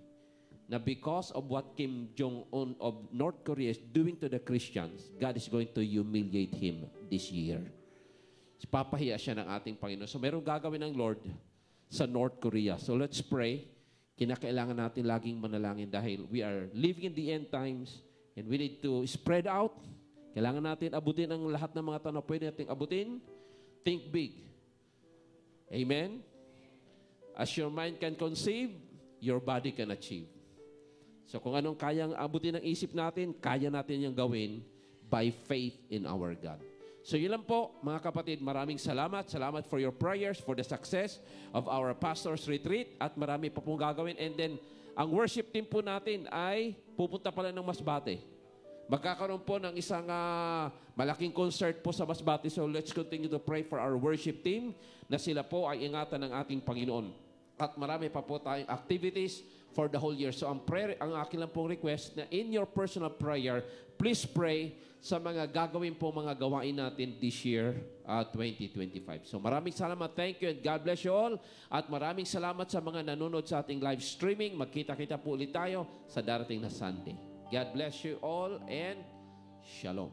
na because of what Kim Jong-un of North Korea is doing to the Christians, God is going to humiliate him this year. Papahiya siya ng ating Panginoon. So merong gagawin ng Lord sa North Korea. So let's pray. Kinakailangan natin laging manalangin dahil we are living in the end times and we need to spread out. Kailangan natin abutin ang lahat ng mga tanong pwede natin abutin. Think big. Amen? As your mind can conceive, your body can achieve. So kung anong kayang abutin ng isip natin, kaya natin yung gawin by faith in our God. So yun lang po, mga kapatid, maraming salamat. Salamat for your prayers, for the success of our pastor's retreat. At marami pa pong gagawin. And then, ang worship team po natin ay pupunta pala ng Masbate. Magkakaroon po ng isang malaking concert po sa Masbate. So let's continue to pray for our worship team na sila po ay ingatan ng ating Panginoon. At marami pa po tayong activities for the whole year. So ang akin lang pong request na in your personal prayer, please pray sa mga gagawin po mga gawain natin this year, 2025. So maraming salamat. Thank you and God bless you all. At maraming salamat sa mga nanonood sa ating live streaming. Magkita-kita po ulit tayo sa darating na Sunday. God bless you all and Shalom.